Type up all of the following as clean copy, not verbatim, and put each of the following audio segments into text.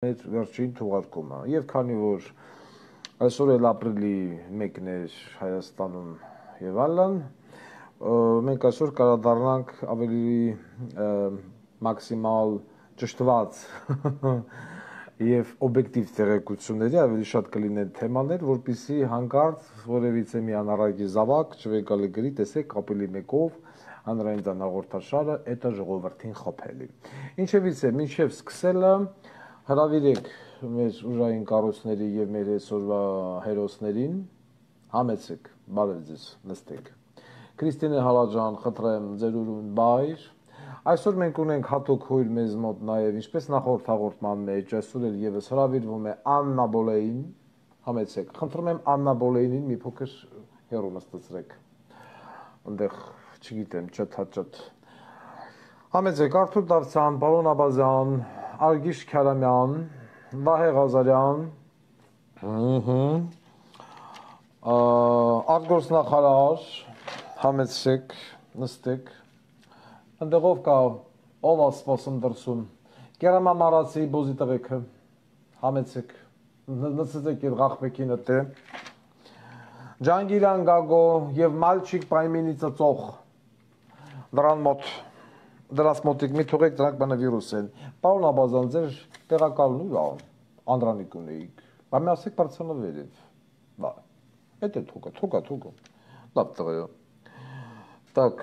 Մեր վերջին թողարկումը եւ քանի որ այսօր էլ ապրիլի 1-ն էր Հայաստանում եւ այլն, մենք այսօր կառադառնանք ավելի մաքսիմալ ճշտված եւ օբյեկտիվ տեղեկությունների, ավելի շատ կլինեն թեմաներ, որպեսզի հանկարծ որևիցե մի անառակի զավակ չվեկալի գրի, տեսեք ապրիլի 1-ով հանրային հաղորդաշարը էտա ժողովրդին խփելի։ Ինչևիցե, մինչև սկսելը հրավիրեք մեր ուժային կառույցների եւ մեր այսօրվա հերոսներին, համեցեք, բարև ձեզ, նստեք։ Քրիստինե Հալաջան, խնդրեմ, ձեր ուրույն բայր։ Այսօր մենք ունենք հատուկ հույր մեզ մոտ նաեւ, ինչպես նախորդ հաղորդման մեջ, այսօր էլ եւս հրավիրվում է Աննա Բոլեին, համեցեք։ Խնդրում եմ Աննա Բոլեինին մի փոքր հեռու նստեցրեք։ Այնտեղ, չգիտեմ, ճթ։ Համեցեք, Արթուր Դավթյան, Պարոն Աբազյան, Արգիշ Քարամյան, Վահե Ղազարյան, արտգործնախարար, համեցեք, նստեք, ընդեղով կա, ով է սպասում դրսում, Կերամամարացի բոզի տղեքը, համեցեք, նստեք իր ղախվեքին ըտե, Ջանգիրան Գագո և Մալչիկ պայմինի ծծող, դրան մոտ, դրանց մոտիկ մի թողեք, դրանք բանը վիրուս են, Պարոն Աբազյան, ձեր տեղակալն ուր է, Անդրանիկ ունեիք, բա մի ասեք բարձանա վերև, բա, էտ է թուկա, լավ տղեյա, տակ,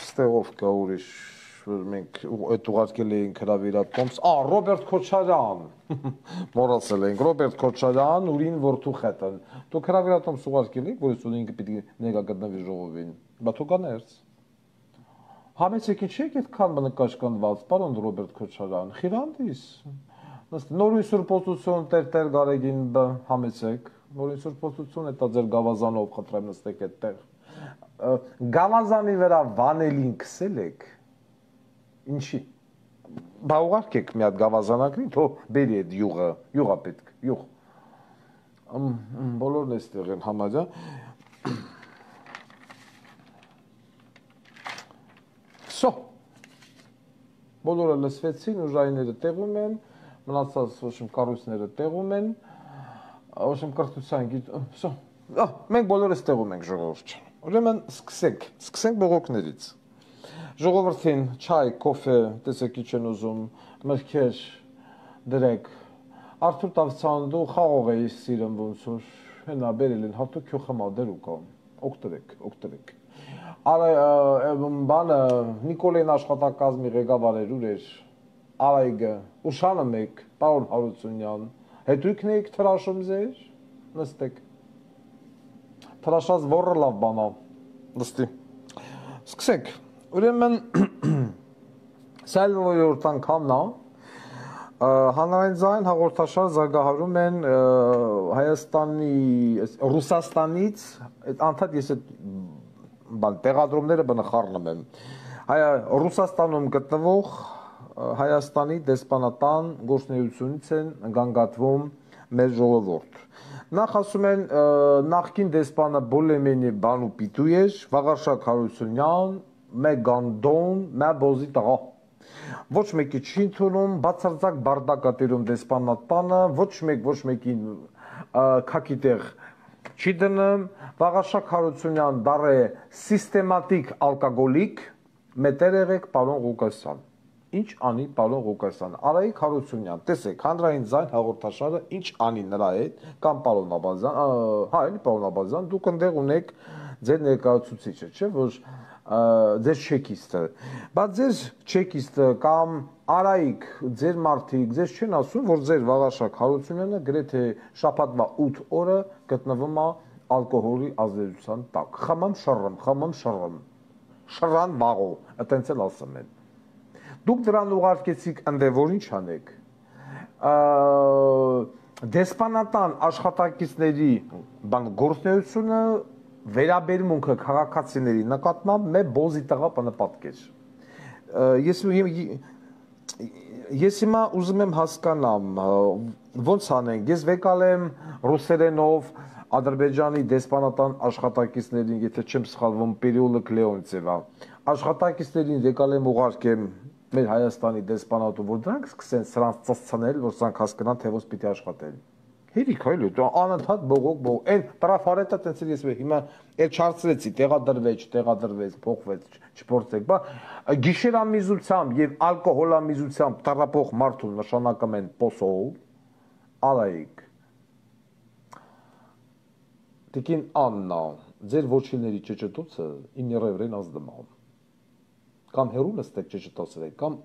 ստեղով կա ուրիշ, մենք էտ ուղարկել էինք հրավիրատոմս, Ռոբերտ Քոչարյան, մորացել էինք, Ռոբերտ Քոչարյան, ուրին որդու խետն, դուք հրավիրատոմս ուղարկել էինք, որ ես ունենք պիտի նեգա գտնվի ժողովին, բա թուկաներց, համեցեք ինչ եք էտ կան բնկաշկանված, պարոն Ռոբերտ Քոչարյան, խիրանտիս, նորույն սուրպոցություն տեր գարեգին համեցեք, նորույն սուրպոցություն էտա ձեր գավազանով խտրեմ նստեք էտ տեղ, գավազանի վրա վանելին կսել եք, ինչի, բա ուղարկեք մի հատ գավազանակրին, թո բերի էտ յուղա պետք, յուղ, բոլորն էստեղ են համարյա, Սո, բոլորը լսվեցին, ուժայինները տեղում են, մնացած ոչմ կառույցները տեղում են, ոչմ կրթության սո, մենք բոլորս տեղում ենք ժողովուրդ չան, ուրեմն սկսենք բողոքներից, ժողովրդին չայ, կոֆե, տեսեք ինչ են ուզում, մրգեր դրեք, Արթուր Դավթյան դու խաղող էի սիրում ոնց որ, հենա բերել են հատուկ քյո խմա դերու կա, օգտվեք, բանը Նիկոլեն աշխատակազմի ղեկավարեր ուր էր, Արայգը, ուշանը մեկ, պարոն Հարությունյան, հետույքն էիք թրաշում ձեր, նստեք, թրաշած որը լավ բանա, նստի, սկսենք, ուրեմն սայլվոյորդ անգամն է, հանրային ձայն հաղորդաշար զարգահարում են Հայաստանի, Ռուսաստանից, անդադ ես էտ տեղադրումները բնխառնում եմ, Ռուսաստանում գտնվող Հայաստանի դեսպանատան գործունեությունից են գանգատվում մեր ժողովուրդ։ Նախ ասում են նախկին դեսպանը բոլեմենի բանու պիտու էր, Վաղարշակ Հարությունյան, մե գանդոն, մե բոզի տղա։ Ոչ մեկի չի ընդունում, բացարձակ բարդակատերում դեսպանատանը, ոչ մեկին քակի տեղ չի դնում, Վաղարշակ Հարությունյան դար է սիստեմատիկ ալկոգոլիկ, մետեր եղեք պարոն Ղուկասյան։ Ինչ անի պարոն Ղուկասյան, Արայիկ Հարությունյան, տեսեք, հանրային ձայն հաղորդաշարը ինչ անի նրա հետ, կամ պարոն Աբազյան, հա էլի պարոն Աբազյան, դուք ընդեղ ունեք ձեր ներկայացուցիչը, չէ, որ ձեր չեկիստը, բայց ձեր չեկիստը կամ Արայիկ, ձեր մարդիկ, ձեզ չեն ասում, որ ձեր Վաղարշակ Հարությունյանը գրեթե շաբաթվա 8 օրը գտնվում է ալկոհոլի ազդեցության տակ, խմում շռան վաղո, այտենց էլ ասում են, դուք դրան ուղարկեցիք ընդե, որ ինչ անեք, դեսպանատան աշխատակիցների գործունեությունը վերաբերմունքը քաղաքացիների նկատմամբ մե բոզի տղա պնպատկեր, ես հիմա ուզում եմ հասկանամ, ոնց անենք, ես վեկալ եմ ռուսերենով Ադրբեջանի դեսպանատան աշխատակիցներին, եթե չեմ սխալվում, Պերիոլը Կլեոնցևա, աշխատակիցներին վեկալ եմ ուղարկեմ, մեր Հայաստանի դեսպանատը, որ դրանք սկսեն սրանց ծծցնել, որ սրանք հասկանան, թե ոնց պիտի աշխատեն։ Հերիք այլ ու անընդհատ բողոք, այն տրաֆարետը տենց ես հիմա էլ չարծրեցի, տեղադրվեց, փոխվեց, չփորձեք, բա գիշերամիզությամբ եւ ալկոհոլամիզությամբ տարապող մարդու նշանակում են պոսով, արայիկ։ Տիկին Աննա, ձեր ոչիների ճճտոցը իմ երևրեն ազդմամ։ Կամ հերու նստեք ճճտոցրեք, կամ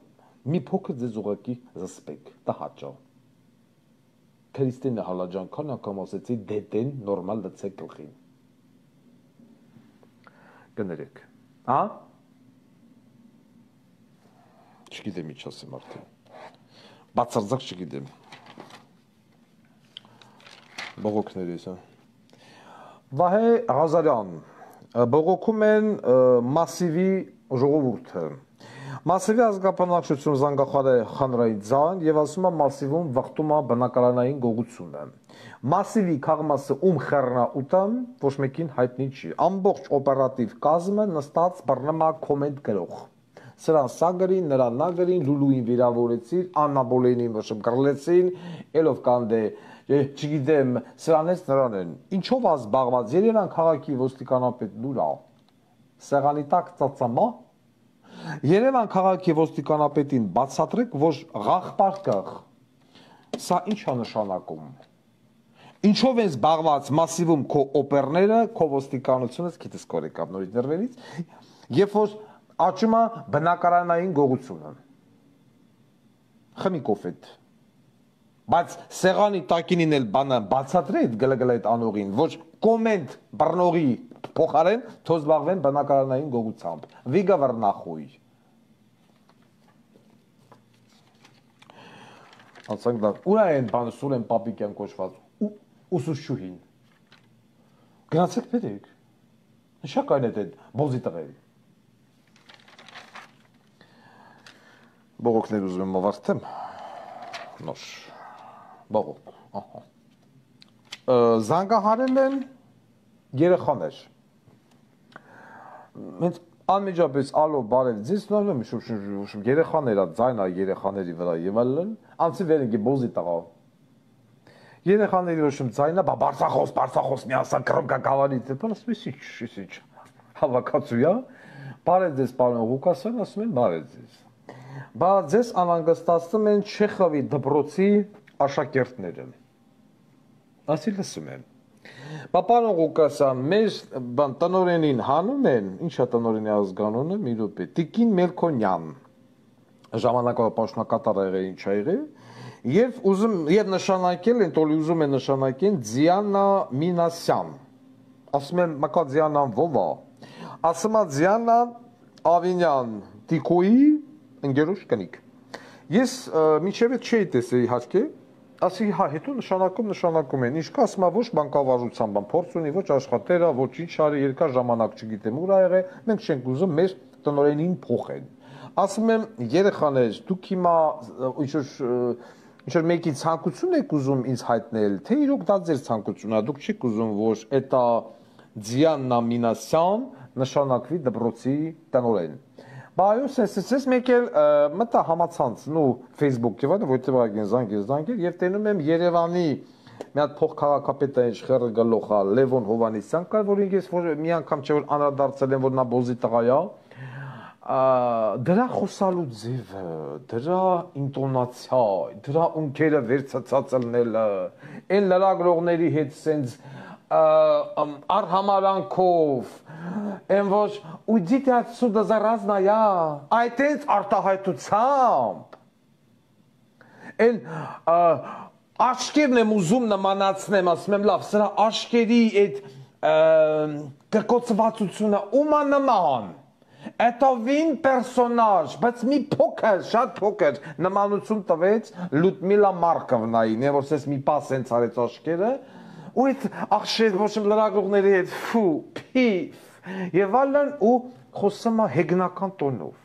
մի փոքր ձեզ ուղակի զսպեք, դա հաճա։ Քրիստինը հալաջանքան անգամ ասեցի դետեն նորմալ լցեք գլխին։ Կներեք։ Հա? Չգիտեմ ինչ ասեմ արդեն։ Բացարձակ չգիտեմ։ Բողոքներիս, հա։ Վահե Ղազարյան, բողոքում են մասիվի ժողովուրդը։ Մասիվի ազգապնակչություն զանգախար է խանրայի ձան և ասում է մասիվում վաղտում է բնակարանային գողությունը։ Մասիվի քաղմասը խեռնա ուտան, ոչ մեկին հայտնի չի։ Ամբողջ օպերատիվ կազմը նստած բռնմա կոմենտ գրող։ Սրան սա գրին, նրան նա գրին, լուլուին վիրավորեցին, Աննա Բոլենին վշմ գրլեցին, էլով կանդ է, չգիտեմ, սրանից նրան են։ Ինչով է զբաղված, Երևան քաղաքի ոստիկանապետն ուր է։ Սեղանի տակ ծածամա։ Երևան քաղաքի ոստիկանապետին բացատրեք, որ ղաղպար կաղ, սա ինչ է նշանակում, ինչով են զբաղված մասիվում քո օպերները, քո ոստիկանությունս, գիտես կորեկավ նորից ներվերից, երբ որ աճում է բնակարանային գողությունը, խմի կոֆետ, բայց սեղանի տակինին էլ բացատրեք գլգլ այդ անողին, ոչ կոմենտ բռնողի փոխարեն թող զբաղվեն բնակարանային գողությամբ, վիգա վռնախույ։ Ասենք դա, ուր են բանը Սուրեն Պապիկյան կոչված, ուսուցչուհին։ Գնացեք բերեք, նշակայն է դեդ բոզի տղերի։ Բողոքներ ուզում եմ ավարտեմ, նոր, բողոք, զանգահարել են երեխաներ, մենք անմիջապես ալո բարև ձեզ նորում եմ երեխաներ ձայնա երեխաների վրա և ալեն, անցի վեր ենք բոզի տղա, երեխաների ոչմ ձայնա, բարցախոս մի ասա կրմկա կավանից, ինչ հավակացույա, բարև ձեզ պարոն Ղուկասյան, ասում են բարև ձեզ, բա ձեզ անանգստացնում են Չեխովի դպրոցի աշակերտները, ասի լսում եմ, Պարոն Ղուկասյան, մեր տնօրենին հանում են, ինչ է տնօրենի ազգանունը, մի րոպե, Տիկին Մելքոնյան, ժամանակավոր պաշտոնակատար եղել, ինչ ա եղել, եւ նշանակել են, տոլի ուզում են նշանակել Դիանա Մինասյան, ասում են մակա Դիանան ով է, ասում է Դիանա Ավինյան Տիկոյի ընկերոջ կնիկ։ Ես մինչև այդ չէի տեսել իհարկե, ասի հա հետո նշանակում են, ինչ կա ասում է ոչ բանկավարժության բան, փորձ ունի, ոչ աշխատելա, ոչ ինչ արի, երկար ժամանակ չգիտեմ ուր ա եղել, մենք չենք ուզում մեր տնօրենին փոխեն։ Ասում եմ երեխաներ, դուք հիմա ինչ որ մեկի ցանկություն եք ուզում ինձ հայտնել, թե իրոք դա ձեր ցանկությունն է, դուք չեք ուզում, որ էտա Դիանա Մինասյան նշանակվի դպրոցի տնօրեն։ Բայոս ես մեկ էլ մտա համացանց նու Facebook եւ այլն, որտեղ ագեն զանգեր եւ տենում եմ Երևանի մի հատ փոխքաղաքապետային իշխերը գլոխա Լևոն Հովանեսյան կար, որ ինքս մի անգամ չէ որ անդրադարձել են որ նա բոզի տղա է, դրա խոսալու ձևը, դրա ինտոնացիա, դրա ունքերը վերցածածելնելը, այն լրագրողների հետ սենց արհամարանքով, են ոչ, ուйдите отсюда заразная, այդենց արտահայտությամբ, են աշկերն եմ ուզում նմանացնեմ, ասում եմ լավ, սրա աշկերի այդ կրկոցվածությունը ումա նման, Էտովին պերսոնաժ, բայց մի փոքր, շատ փոքր նմանություն տվեց Լյուդմիլա Մարկովնային, որ սես մի պաս հենց արեց աշկերը, ու այդ աղշեր, ոչ եմ լրագրողների հետ, ֆու, փիվ, և այլն ու խոսում է հեգնական տոնով։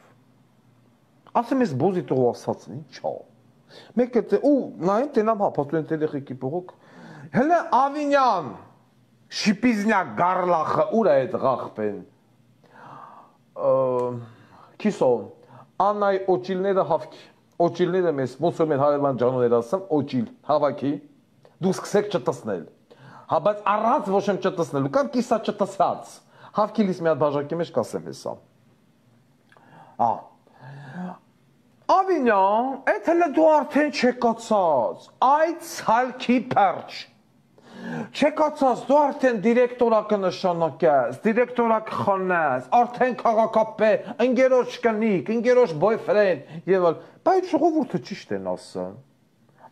Ասեմ ես բոզի տողու ասացն, ինչ ա։ Մեկ է, ու նային տենամ հապատու են տելեխիկի պողոք, հելը Ավինյան, շիպիզնյակ գարլախը, ուր է այդ ղաղպեն։ Կիսո, Աննայի օճիլները հավքի, օճիլները մեզ ոնց որ մեր հարևան ջանոներ ասեմ, օճիլ հավաքի, դու սկսեք չտեսնել։ Հա բայց առանց ոչ եմ չտեսնելու կամ կիսա չտեսած։ Հավքիլից մի հատ բաժակի մեջ կասեմ հեսա։ Ավինյան, այդ հələ դու արդեն չեկացած, այդ ցալքի պերճ։ Չեկացած, դու արդեն դիրեկտորա կնշանակես, դիրեկտորա կխոնես, արդեն քաղաքապետ, ընկերոջ կնիկ, ընկերոջ boyfriend եւ այլ, բայց ժողովուրդը ճիշտ են ասում։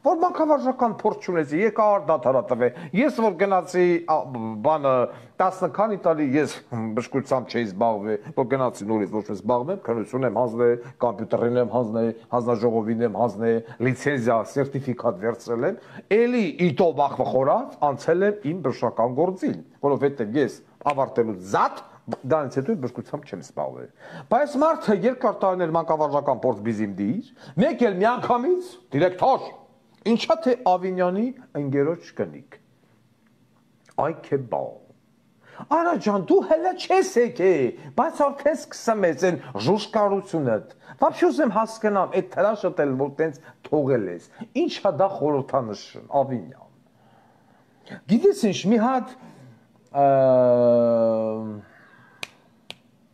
Որ մանկավարժական փորձ չունեցի, եկա արդարատվե։ Ես որ գնացի բանը 10 քանի տարի ես բժշկությամբ չէի զբաղվել, որ գնացի նորից ոչ մի զբաղվեմ, քննություն եմ հանձնել, կոմպյուտերին եմ հանձնել, հանձնաժողովին եմ հանձնել, լիցենզիա, սերտիֆիկատ վերցրել եմ, էլի իտո վախվը խորած անցել եմ իմ բժշկական գործին, որովհետև ես ավարտելուց զատ դրանից հետո բժշկությամբ չեմ զբաղվել։ Բայց մարդը երկար տարիներ մանկավարժական փորձ բիզիմ դիր, մեկ էլ միանգամից դիրեկտոր Ինչա թե Ավինյանի ընկերոջ կնիկ։ Այ քեբալ։ Արա ջան, դու հələ չես եկել, բայց արդեն սկսեմ ես այն ժուշկարությունդ։ Вообще ուզեմ հասկանամ, այդ թրաշը դել որ տենց թողել ես։ Ինչա դա խորհրդանշում, Ավինյան։ Գիտես ինչ, մի հատ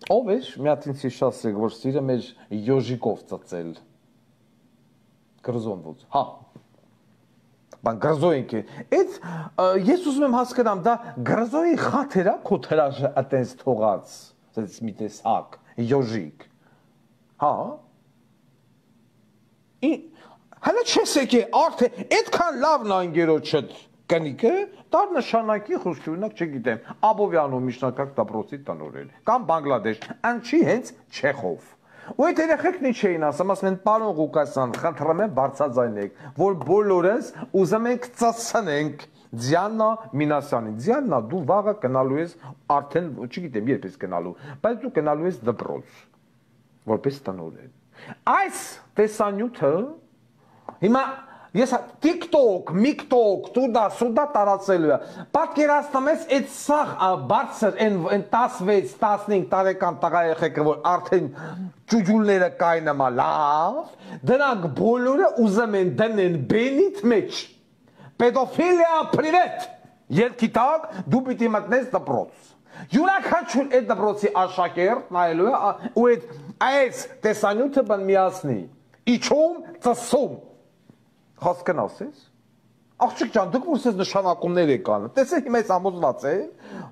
ով է, մի հատ ինձ հիշացրեք, որ սիրեմ էր Յոժիկով ծծել։ Գրզոնվոց։ Հա։ Բան գրզոյինք է։ Այդ ես ուզում եմ հասկանամ, դա գրզոյի խաթերա քո թրաշը այտենց թողած, ասես մի տեսակ, Յոժիկ։ Հա։ Հələ չես եկել, արդեն այդքան լավն անգերոջդ կնիկը, դա նշանակի խոսքյունակ չգիտեմ, Աբովյանով միջնակարգ դպրոցի տնօրեն, կամ Բանգլադեշ, անչի հենց Չեխով։ Ու այդ երեխեքն ինչ էին ասում, ասում են պարոն Ղուկասյան, խնդրում եմ բարձրաձայնեք, որ բոլորս ուզում ենք ծածանենք Դիանա Մինասյանին։ Դիանա, դու վաղը գնալու ես արդեն, չգիտեմ, երբ ես գնալու, բայց դու գնալու ես դպրոց, որպես տնօրեն։ Այս տեսանյութը հիմա ես TikTok, MikTok, տուդա, սուդա տարածելու է։ Պատկերացնում ես այդ սաղ բարձր այն 16-15 տարեկան տղայեխեքը, որ արդեն ճուջուլները կայնամա լավ, դրանք բոլորը ուզում են դնեն բենիդ մեջ։ Պետոֆիլիա պրիվետ։ Երկի տակ դու պիտի մտնես դպրոց։ Յուրաքանչյուր այդ դպրոցի աշակերտ նայելու է ու այս տեսանյութը բան միացնի։ Իջում, ծսում։ Հասկանաս ես։ Աղջիկ ջան, դուք ուսես նշանակումներ եք անում։ Տեսեք հիմա այս ամոզված է,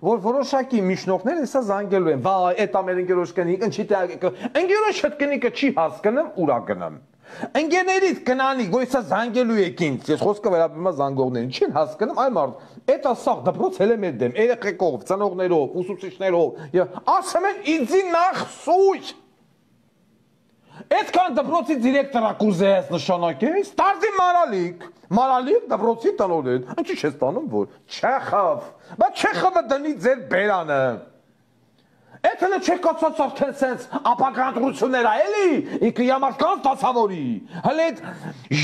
որ որոշակի միջնորդներ հեսա զանգելու են։ Վայ, այդ ամեր ընկերոջ կնիկ, ինչի՞ թե ընկերոջ հետ կնիկը չի հասկանում, ուրա գնամ։ Ընկերներից գնանիկ, որ հեսա զանգելու եք ինձ, ես խոսքը վերաբերում եմ զանգողներին, չեն հասկանում, այ մարդ, այդ ասաղ դպրոց հել եմ դեմ, երեխեքով, ծնողներով, ուսուցիչներով, եւ ասում են ինձի նախ սույր։ Այդքան դպրոցի դիրեկտորա կուզես նշանակես, դարձի Մարալիկ դպրոցի տնօրեն, ինչի՞ չես տանում որ Չեխով, բայց Չեխովը դնի ձեր բերանը։ Այդ հենց չեկացած արդեն սենց ապականդրություններ էլի, ինքը ямարքան տացավորի, հələ այդ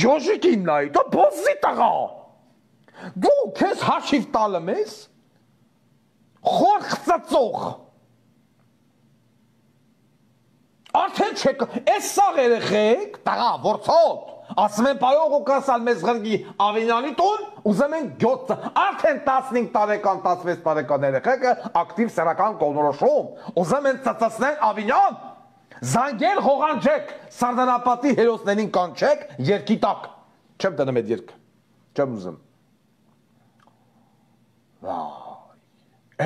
Յոժիկին նայ, դա բոզի տղա։ Դու քեզ հաշիվ տալը ես, խոր խծծող։ Արդեն չեք, այս սաղ երեխեք, տղա, որցոտ, ասում են պայող ու կասալ մեզ ғրգի Ավինյանի տուն, ուզում են գյոտը, արդեն 15 տարեկան, 16 տարեկան երեխեքը ակտիվ սերական կողնորոշում, ուզում են ծծացնել Ավինյան, զանգել հողանջեք, սարդանապատի հերոսներին կանչեք, երկի տակ, չեմ տնեմ այդ երկը, չեմ ուզում։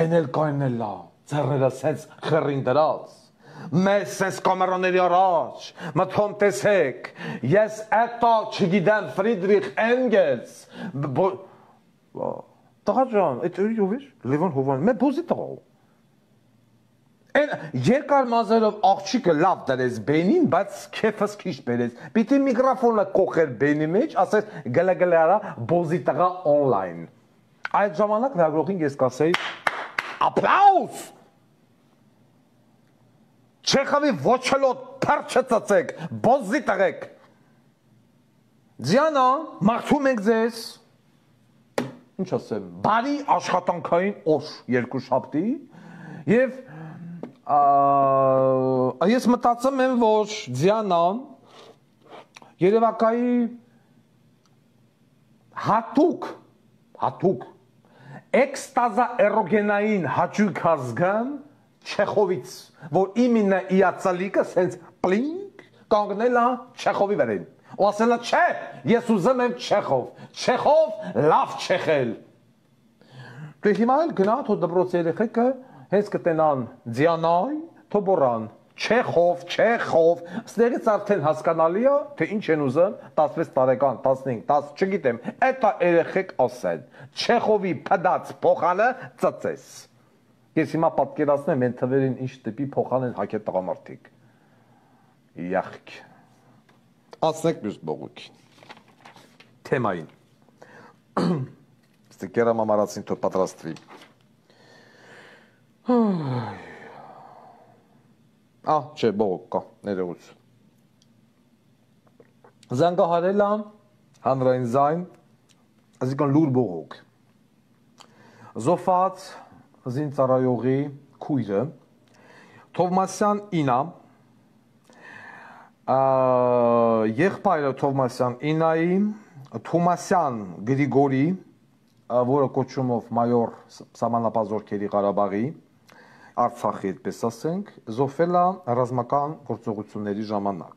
Են էլ կայն էլ լա, ձեռները սենց խրին դրած, մեզ սենց կամերաների առաջ, մթոմ տեսեք, ես էտա չգիտեմ Ֆրիդրիխ Էնգելս, տղա ջան, այդ ով էր, Լևոն Հովան, մե բոզի տղա, երկար մազերով աղջիկը լավ դրեց բենին, բայց կեվս քիչ բերեց, պիտի միկրոֆոնը կողեր բենի մեջ, ասես գլա արա բոզի տղա օնլայն, այդ ժամանակ լագրողին ես կասեի, ապլաուս, Չեխովի ոչելոտ պարչը ծծեք, բոզի տղեք։ Ձիանա, մաղթում ենք ձեզ, ինչ ասեմ, բարի աշխատանքային օր երկու շաբթի և Ես մտածում եմ, որ Դիանան Երևակայի հատուկ էքստազա էրոգենային հաճույք ազգան Չեխովից, որ իմինը իացալիկը սենց պլինք կանգնել է Չեխովի վերին։ Ու ասել է, չէ, ես ուզում եմ Չեխով լավ չեխել։ Դե հիմա էլ գնա թո դպրոց երեխեքը հենց կտենան Դիանայ, թո բորան Չեխով, ստեղից արդեն հասկանալի է, թե ինչ են ուզում 16 տարեկան, 15, 10, չգիտեմ, էտա երեխեք ասեն, Չեխովի փդած փոխանը ծծես։ Ես հիմա պատկերացնեմ են թվերին ինչ տիպի փոխան են հագե տղամարդիկ։ Յախք։ Ասնեք մյուս բողոքին։ Թեմային։ Ստիկերը մամարացին թո պատրաստվի։ Չէ, բողոք կա, ներողություն։ Զանգահարել եմ հանրային զայն, այսինքն լուր բողոք։ Զոֆած զինծառայողի քույրը Թովմասյան Ինա, եղբայրը Թովմասյան Ինայի, Թոմասյան Գրիգորի, որը կոչումով մայոր սահմանապազորքերի Ղարաբաղի, Արցախի այդպես ասենք, զոհվել է ռազմական գործողությունների ժամանակ։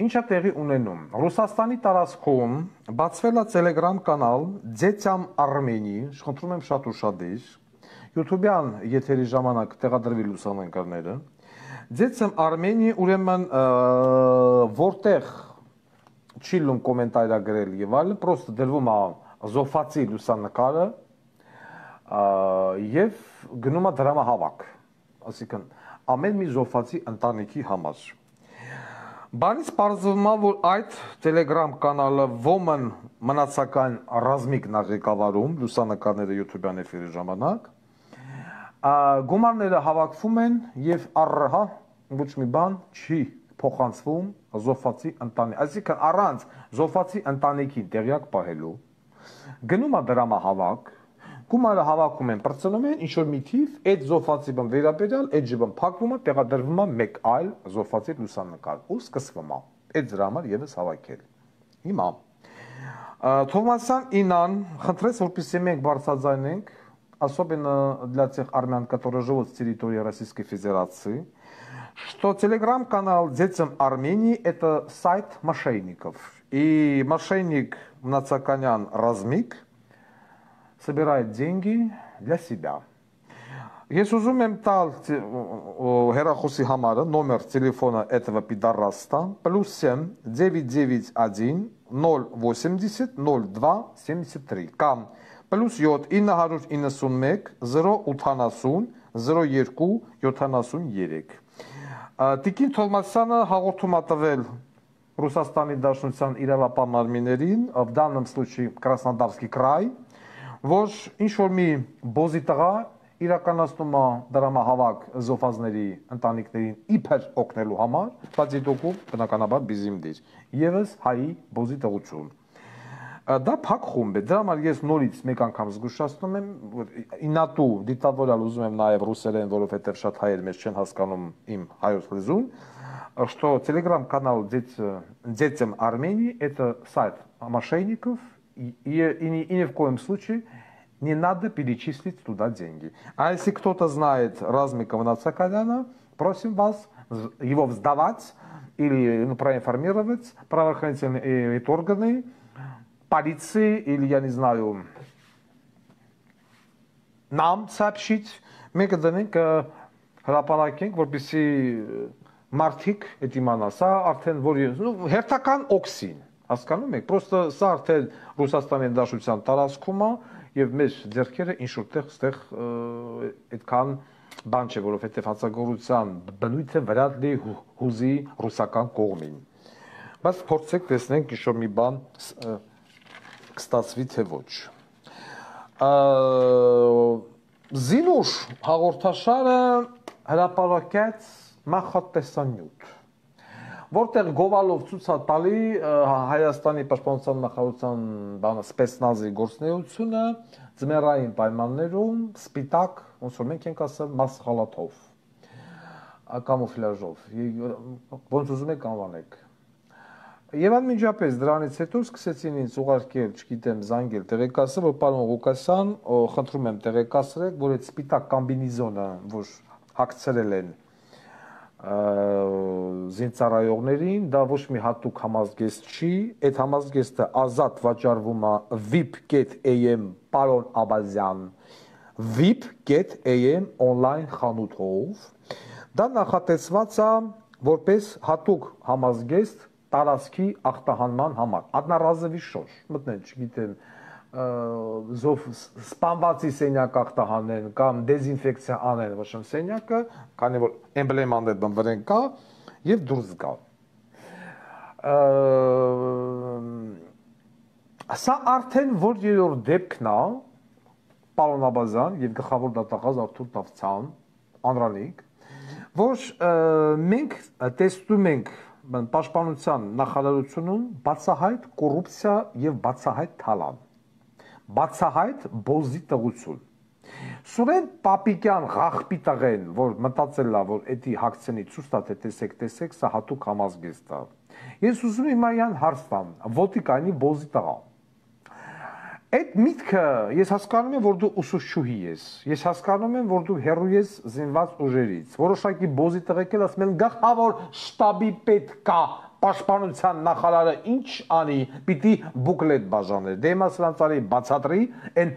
Ինչ է տեղի ունենում։ Ռուսաստանի տարածքում բացվել է Telegram կանալ Ձեցյամ Արմենի, խնդրում եմ շատ ուշադիր, YouTube-յան եթերի ժամանակ տեղադրվի լուսանկարները։ Ձեցյամ Արմենի, ուրեմն որտեղ չի լում կոմենտար գրել եւ այլն, պրոստը դրվում է զոհվածի լուսանկարը եւ գնում է դրամահավաք, այսինքն ամեն մի զոհվածի ընտանիքի համար։ Բանից պարզվում է, որ այդ Telegram կանալը ոմն մնացական ռազմիկն է ղեկավարում, լուսանկարները YouTube-յան էֆիրի ժամանակ, գումարները հավաքվում են եւ առհա ոչ մի բան չի փոխանցվում զոհվածի ընտանիքի, այսինքն առանց զոհվածի ընտանիքին տեղյակ պահելու գնում է դրամահավաք, գումարը հավաքում են, բրցնում են, ինչ-որ մի թիվ, այդ զոհվածի բան վերաբերյալ, այդ ժբան փակվում է, տեղադրվում է մեկ այլ զոհվածի լուսանկար, ու սկսվում է, այդ դրա համար եւս հավաքել։ Հիմա Թովմասյան Ինան խնդրեց, որպեսզի մենք բարձրաձայնենք, особенно для тех армян, которые живут с территории Российской Федерации, что телеграм-канал «Детям Армении» — это сайт мошенников. И мошенник Нацаканян Размик собирает деньги для себя. Если узумем тал Херахуси Хамара, номер телефона этого пидораста, +7 991 080 02 73. Կամ +7 991 080 02 73. Տիկին Թովմասյանը հաղորդում է տվել Ռուսաստանի Դաշնության իրավապահ մարմիններին, в данном случае Краснодарский край, որ ինչ-որ մի բոզի տղա իրականացնում է դրամահավաք զոհվածների ընտանիքներին իբր օգնելու համար, բայց դուք բնականաբար բիզիմդիր, եւս հայի բոզի տղություն։ Դա փակ խումբ է, դրա համար ես նորից մեկ անգամ զգուշացնում եմ, ինատու դիտավորալ ուզում եմ նաեւ ռուսերեն, որովհետեւ շատ հայեր մեզ չեն հասկանում իմ հայոց լեզուն, что телеграм-канал «Детям Армении» — это сайт мошенников, и ни в коем случае не надо перечислить туда деньги. А если кто-то знает Размика Нацаканяна, просим вас его сдавать или проинформировать правоохранительные органы, полиции или, я не знаю, нам сообщить. Мы կդնենք հրապարակենք, որպեսզի մարդիկ այդ իմանա, սա արդեն որ հերթական օքսին, հասկանում եք, պրոստը սա արդեն Ռուսաստանի Դաշնության տարածքում է եւ մեր ձեռքերը ինչ որտեղ ստեղ այդքան բան չէ, որովհետեւ հացագործության բնույթը վրաց լի հուզի ռուսական կողմին։ Բայց փորձեք տեսնենք ինչ որ մի բան կստացվի թե ոչ։ Զինուշ հաղորդաշարը հրապարակեց նախատեսանյութ, որտեղ գովալով ցույց է տալի Հայաստանի պաշտպանության նախարարության բանը սպեցնազի գործունեությունը ձմեռային պայմաններում սպիտակ, ոնց որ մենք ենք ասել, մասխալաթով, կամուֆլաժով, ոնց ուզում եք անվանեք։ Եվ անմիջապես դրանից հետո սկսեցին ինձ ուղարկել, չգիտեմ, զանգել տեղեկացրել, որ պարոն Ղուկասյան, խնդրում եմ տեղեկացրեք, որ այդ սպիտակ կոմբինեզոնը, որ հագցրել են զինծառայողներին, դա ոչ մի հատուկ համազգեստ չի, այդ համազգեստը ազատ վաճառվում է vip.am պարոն Աբազյան, vip.am on-line խանութով, դա նախատեսված է որպես հատուկ համազգեստ տարածքի ախտահանման համար, одноразовый շոր, մտնեն, չգիտեմ, զով սպանվածի սենյակ ախտահանեն կամ դեզինֆեկցիա անեն ոչ եմ սենյակը, քանի որ էմբլեման այդ վրան կա եւ դուրս գա։ Սա արդեն որ երրորդ դեպքն է, պարոն Աբազյան եւ գլխավոր դատախազ Արթուր Դավթյան, Անրանիկ, որ մենք տեսնում ենք պաշտպանության նախարարությունում բացահայտ կոռուպցիա եւ բացահայտ թալան, բացահայտ բոզի տղություն։ Սուրեն Պապիկյան ղախպի տղեն, որ մտածել է, որ էդի հագցնի ցույց տա թե տեսեք, սա հատուկ համազգեստ է։ Ես ուզում եմ իմանալ հարց տամ, ոդիկանի բոզի տղա։ Այդ միտքը ես հասկանում եմ, որ դու ուսուցչուհի ես, ես հասկանում եմ, որ դու հեռու ես զինված ուժերից, որոշակի բոզի տղեկել ասում են գլխավոր շտաբի պետ կա, պաշտպանության նախարարը ինչ անի, պիտի բուկլետ բաժաներ, դեմա սրանցարի բացատրի, են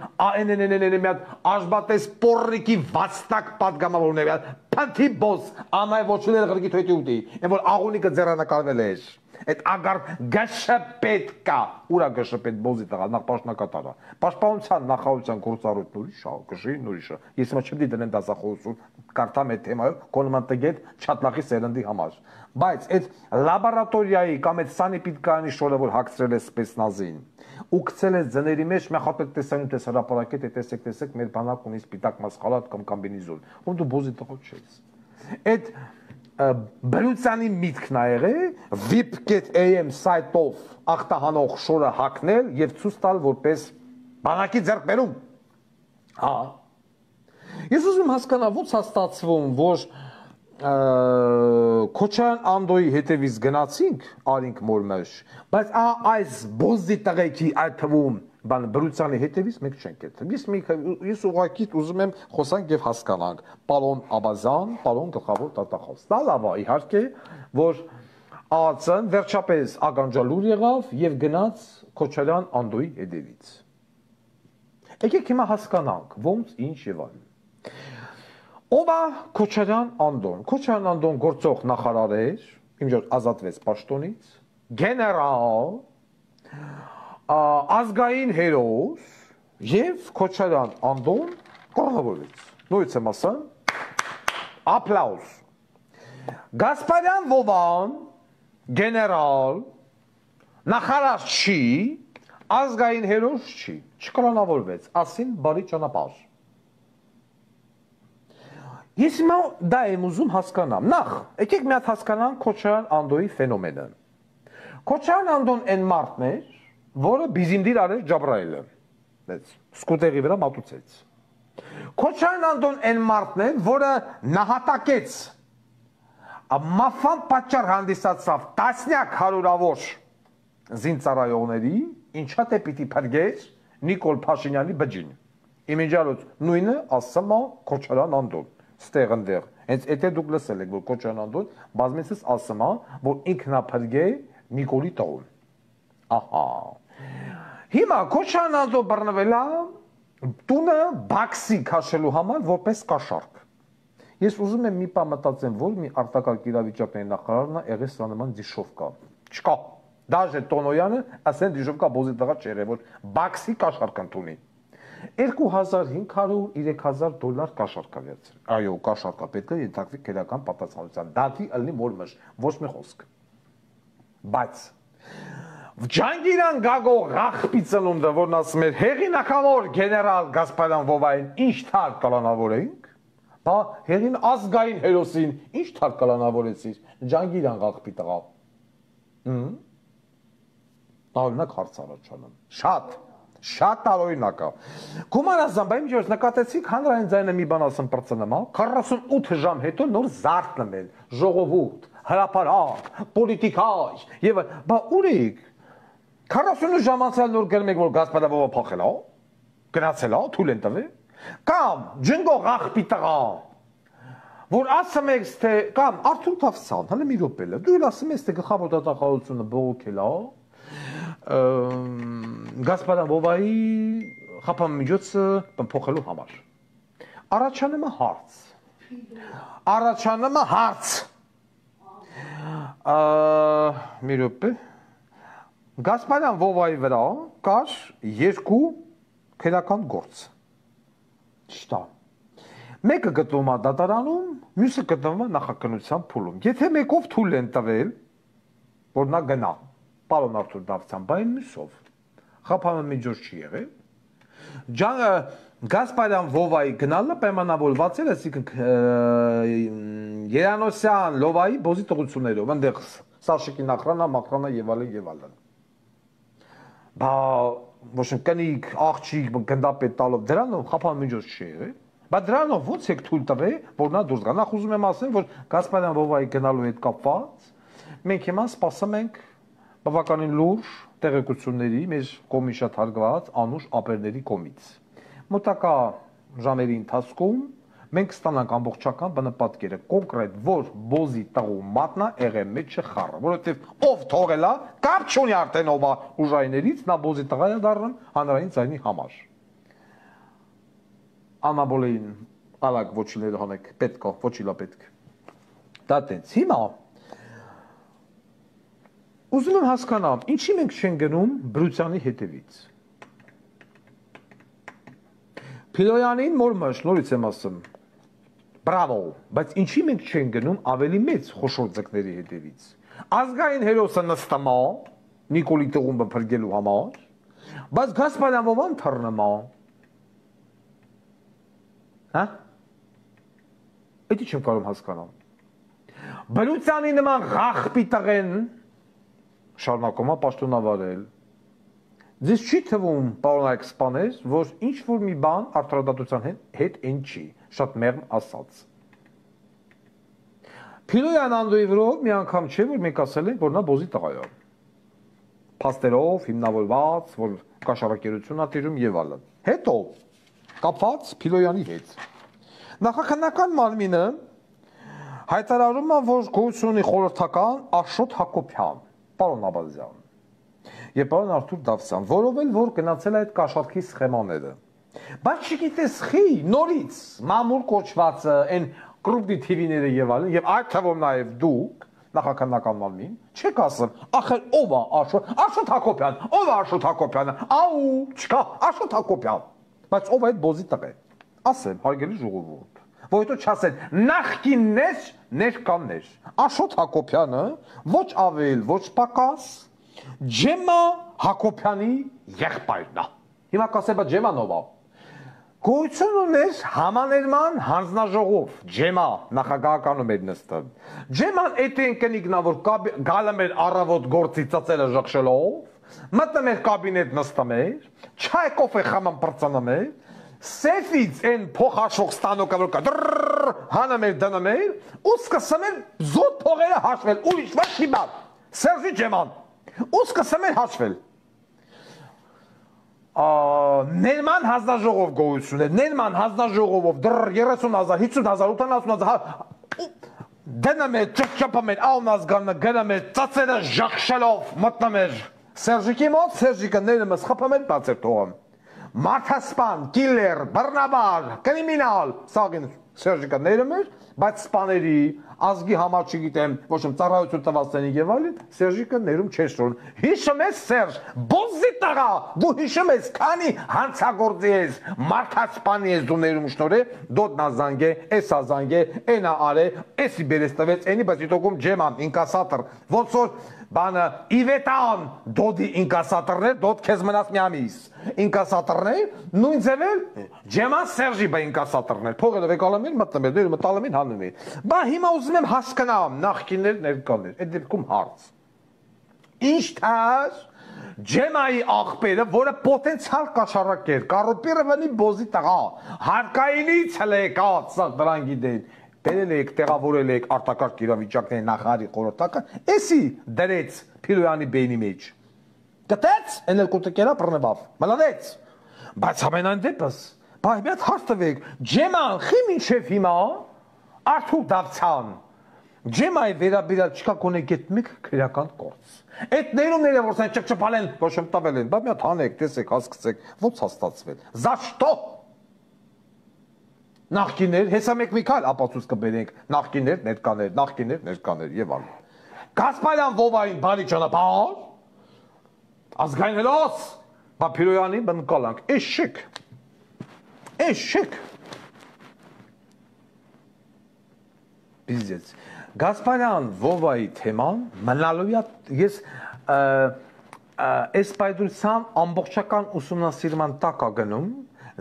միատ աշբատես պորրիկի վաստակ պատգամավորն է, պանթի բոզ, անայ ոչուներ գրգի թույտի ուտի, են որ աղունիկը ձերանակարվել էր, այդ ագար գշը պետ կա, ուրա գշը պետ բոզի տղա, նախ պաշնակատարը, պաշտպանության նախարարության գործառույթն ուրիշ է, գշին ուրիշը, ես հիմա չպետք է դնեմ դասախոսություն, կարդամ այդ թեմայով, կոնոման տգետ Չատլախի սերնդի համար, բայց այդ լաբորատորիայի կամ այդ սանիպիտկայանի շորը, որ հագցրել է Սպեցնազին, ու գցել է ձների մեջ, մեղապետ տեսանյութ ես հրապարակել, տեսեք, մեր բանակ ունի սպիտակ մասխալատ կամ կոմբինեզոն, ում դու բոզի տղա չես, այդ բրուցանի միտքն ա եղել vip.am սայթով ախտահանող շորը հակնել եւ ցույց տալ որպես բանակի ձեռքբերում։ Հա։ Ես ուզում հասկանալ ո՞նց է ստացվում, որ Քոչարյան Անդոյի հետևից գնացինք արինք մոր մեջ, բայց այս բոզի տղեկի այդ թվում բան բրուցանի հետևից մենք չենք գտնում։ Ես ուղղակի ուզում եմ խոսանք եւ հասկանանք, պարոն Աբազյան, պարոն գլխավոր դատախազ։ Դա լավ է, իհարկե, որ ԱԱՑ-ն վերջապես ականջալուր եղավ եւ գնաց Քոչարյան Անդոյի հետևից։ Եկեք հիմա հասկանանք, ոնց ինչ եւ այլն։ Ով է Քոչարյան Անդոն։ Քոչարյան Անդոն գործող նախարար էր, ինչ որ ազատվեց պաշտոնից, գեներալ, ազգային հերոս եւ Քոչարյան Անդոն կողմավորվեց։ Նույնց եմ ասում, ապլաուզ։ Գասպարյան Վովան, գեներալ, նախարար չի, ազգային հերոս չի, չկլանավորվեց, ասին բարի ճանապարհ։ Ես հիմա դա եմ ուզում հասկանամ։ Նախ, եկեք մի հատ հասկանանք Քոչարյան Անդոյի ֆենոմենը։ Քոչարյան Անդոն այն մարդն էր, որը բիզիմդիր արեց Ջաբրայելը։ Սկուտերի վրա մատուցեց։ Քոչարյան Անդոն այն մարդն էր, որը նահատակեց մաֆան պատճառ հանդիսացավ տասնյակ հարյուրավոր զինծառայողների, ինչա թե պիտի փրկեր Նիկոլ Փաշինյանի բջին։ Իմիջիալոց նույնը ասում է Քոչարյան Անդոն։ Ստեղ ընդեղ, հենց եթե դուք լսել եք, որ Քոչարյան Անդոն բազմիցս ասում է, որ ինքն է փրկել Նիկոլի տղուն։ Ահա։ Հիմա Քոչարյան Անդոն բռնվել է տունը բաքսի քաշելու համար որպես կաշառք։ Ես ուզում եմ մի բան մտածեմ, որ մի արտակարգ իրավիճակների նախարարն է եղել սա նման դիշովկա։ Չկա։ Դաժե Տոնոյանը ասեն դիշովկա բոզի տղա չեղե, որ բաքսի կաշառք ընդունի։ 2500-3000 դոլար կաշառք վերցրել։ Այո, կաշառքը պետք է ենթարկվի քերական պատասխանատվության։ Դատի ըլլի մորմշ, ոչ մի խոսք։ Բայց Ջանգիրան Գագո ղախպի ծնունդը, որն ասում էր հեղինակավոր գեներալ Գասպարյան Վովային ինչ թար կալանավորեինք, բա հեղին ազգային հերոսին ինչ թար կալանավորեցիր, Ջանգիրան ղախպի տղա։ Տարօրինակ հարց առաջանում։ Շատ Շատ տարօրինակ է։ Գումարազան, բայց ինչ նկատեցիք հանրային ձայնը մի բան ասեմ բրծնեմ, 48 ժամ հետո նոր զարթնում են, ժողովուրդ, հրապարակ, պոլիտիկայ եւ բա ուր եք 48 ժամ անցյալ նոր գրում եք որ Գասպարովը փոխել է, գնացել է, թույլ են տվել, կամ ջնգող աղբի տղա, որ ասում եք թե կամ Արթուր Թավսյան, հələ մի րոպե լա, դու ասում ես թե գլխավոր դատախազությունը բողոքել է, Գասպարովայի խափամիջոցը փոխելու համար։ Առաջանում է հարց։ Մի րոպե Գասպարովայի վրա կար երկու քրեական գործ։ Ճիշտ է։ Մեկը գտնվում է դատարանում, մյուսը գտնվում է նախաքննության փուլում։ Եթե մեկով թույլ են տվել, որ նա գնա, պարոն Արթուր Թավսյան, բայց մյուսով խափամիջոց չի եղել։ Գասպարովայի գնալը պայմանավորված էր, այսինքն Երանոսյան, Լովայի բոզի տղություններով, այնտեղ Սաշիկի նախրանա եւ այլն։ Բա ոչ կնիկ, աղջիկ, գնդապետ տալով դրանով խափամիջոց չի եղել։ Բայց դրանով ո՞նց եք թույլ տվել, որ նա դուրս գա։ Նախ ուզում եմ ասեմ, որ Գասպարովայի գնալու հետ կապված մենք հիմա սպասում ենք բավականին լուրջ տեղեկությունների մեր կողմի շատ հարգված անուշ ապերների կողմից։ Մոտակա ժամերի ընթացքում մենք ստանանք ամբողջական բնապատկերը, կոնկրետ որ բոզի տղու մատնա եղել մեջը խառը, որովհետև ով թողել է, կապ չունի արդեն ով ուժայներից, նա բոզի տղա է դառնում հանրային ձայնի համար։ Անաբոլեին ալակ ոչիները հանեք, պետք է, ոչիլա պետք։ Դա տենց, հիմա ուզում եմ հասկանամ, ինչի մենք չենք գնում Բրուցյանի հետևից։ Փիլոյանին մորմաշ, նորից եմ ասում, բրավո, բայց ինչի մենք չենք գնում ավելի մեծ խոշոր ձկների հետևից։ Ազգային հերոսը նստամա, Նիկոլի տղումբը փրկելու համար, բայց Գասպարովան թռնամա։ Հա? Էդի չեմ կարող հասկանամ։ Բրուցյանի նման ղախպի տղեն շարունակում է պաշտոնավարել։ Ձեզ չի թվում, պարոն Այքսպաներ, որ ինչ-որ մի բան արդարադատության հետ են չի, շատ մեղմ ասած։ Փիլոյան Անդոյի վրով մի անգամ չէ, որ մենք ասել ենք, որ նա բոզի տղա է։ Փաստերով հիմնավորված, որ կաշառակերություն ա տիրում եւ այլն։ Հետո կապված Փիլոյանի հետ։ Նախաքննական մարմինը հայտարարում է, որ գոյություն ունի խորհրդական Աշոտ Հակոբյան, պարոն Աբազյան եւ պարոն Արթուր Թավսյան, որով էլ որ գնացել է այդ կաշառքի սխեմաները։ Բայց չգիտես խի նորից մամուլ կոչվածը այն կրուպտի TV-ները եւ այլն եւ այդ թվում նաեւ դուք նախաքննական մարմին չեք ասում, ախր ով է Աշոտ Հակոբյան, ով է Աշոտ Հակոբյանը, աու, չկա Աշոտ Հակոբյան, բայց ով է այդ բոզի տղեն։ Ասեմ, հարգելի ժողովուրդ, որ հետո չասեն նախկիններ, ներկաններ։ Աշոտ Հակոբյանը ոչ ավել, ոչ պակաս Ջեմա Հակոբյանի եղբայրն է։ Հիմա կասեմ, բայց Ջեման ով է։ Գոյություն ուներ համաներման հանձնաժողով, Ջեմա նախագահականում էր նստում։ Ջեման էտեն կնիկնա, որ գալում էր առավոտ գործի ծածելը ժխշելով, մտնում էր կաբինետ նստում էր, չայ կոֆե խմում պրծնում էր, սեֆից են փոխաշող ստանոկը որ կա հանում էր դնում էր, ու սկսում էր զոտ փողերը հաշվել, ուրիշ ոչ մի բան, Սերժի Ջեման, ու սկսում էր հաշվել։ Ներման հանձնաժողով գոյություն էր, ներման հանձնաժողովով 30,000, 50,000, 80,000 դնում էր, ճպճպում էր, անազգանը գնում էր, ծածերը ժախշելով մտնում էր Սերժիկի մոտ, Սերժիկը ներմս խփում էր, բաց էր թողում։ Մարդասպան, կիլեր, բռնաբար, կրիմինալ, սաղին Սերժիկը ներում էր, բայց սպաների, ազգի համար չգիտեմ, ոչ եմ ծառայություն տվածների եւ այլն, Սերժիկը ներում չէր շնորհում։ Հիշում ես Սերժ, բոզի տղա, դու հիշում ես, քանի հանցագործի ես, մարդասպանի ես դու ներում շնորհել, դոտնա զանգե, էսա զանգե, էնա արե, էսի բերես տվեց, էնի բայց դիտողում ջեման, ինկասատոր, ոնց որ բանը Իվետան դոդի ինկասատորներ, դոդ քեզ մնաց մի ամիս։ Ինկասատորներ, նույն ձևել Ջեման Սերժի բա ինկասատորներ, փողերը վեկալում են, մտնում են, ներումը տալում են, հանում են։ Բա հիմա ուզում եմ հասկանամ նախկիններ, ներկաներ, այդ դեպքում հարց։ Ինչ թար Ջեմայի աղբերը, որը պոտենցիալ կաշառակ էր, Կարոպիրովնի բոզի տղա, հարկայինից հլեկած, սա դրան գիտեն, բերել եք, տեղավորել եք արտակարգ իրավիճակների նախարարի խորհրդական, էսի դրեց Փիրոյանի բեյնի մեջ։ Գտեց, այն էլ կուտկերա բռնվավ, մլադեց, բայց ամենայն դեպս, բայ մի հատ հարց տվեք, Ջեման խի մինչև հիմա, Արթուր Դավթյան, Ջեմայի վերաբերյալ չկա կոնե գետ մեկ քրեական գործ։ Այդ ներումները որ սան ճկճպալեն, ոչ մտավել են, բա մի հատ հանեք, տեսեք, հասկացեք, ո՞նց հաստատվել։ За что։ Նախկիներ, հեսա մեկ մի քալ ապացույց կբերենք, նախկիներ, ներկաներ, նախկիներ, ներկաներ եւ այլն։ Գասպարյան Վովային բարի ճանապարհ։ Ազգային հերոս, բա Փիրոյանի բնկալանք, էշեք։ Էշեք։ Բիզես Գասպարյան Վովայի թեման մնալու է ես այս պայդրությամբ ամբողջական ուսումնասիրման տակ ագնում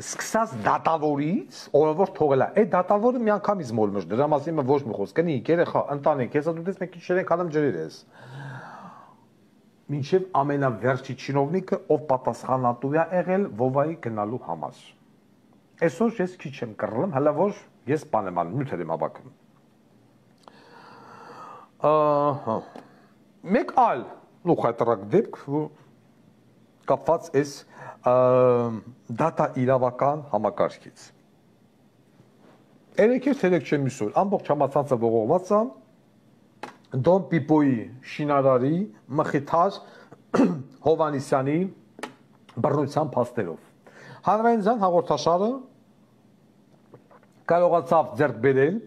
սկսած դատավորից օրվոր թողել է այդ դատավորը մի անգամից մոլմշ դրա մասին ոչ մի խոսք կնի երեխա ընտանիք հեսա դու դες մեկ քիչ շերեն քանում ջրեր ես մինչև ամենավերջի չինովնիկը ով պատասխանատու է եղել Վովայի գնալու համար այսօր ես քիչ եմ կռլում հələ որ ես բան եմ անում նյութեր եմ աբակում մեկ այլ լուխայտրակ դեպք կապված էս դատա իրավական համակարգից երեքեր թերեք չեմ իսոր ամբողջ համացանցը ողողված է Դոն Պիպոյի շինարարի Մխիթար Հովանիսյանի բռնության փաստերով հանրայնության հաղորդաշարը կարողացավ ձեռք բերել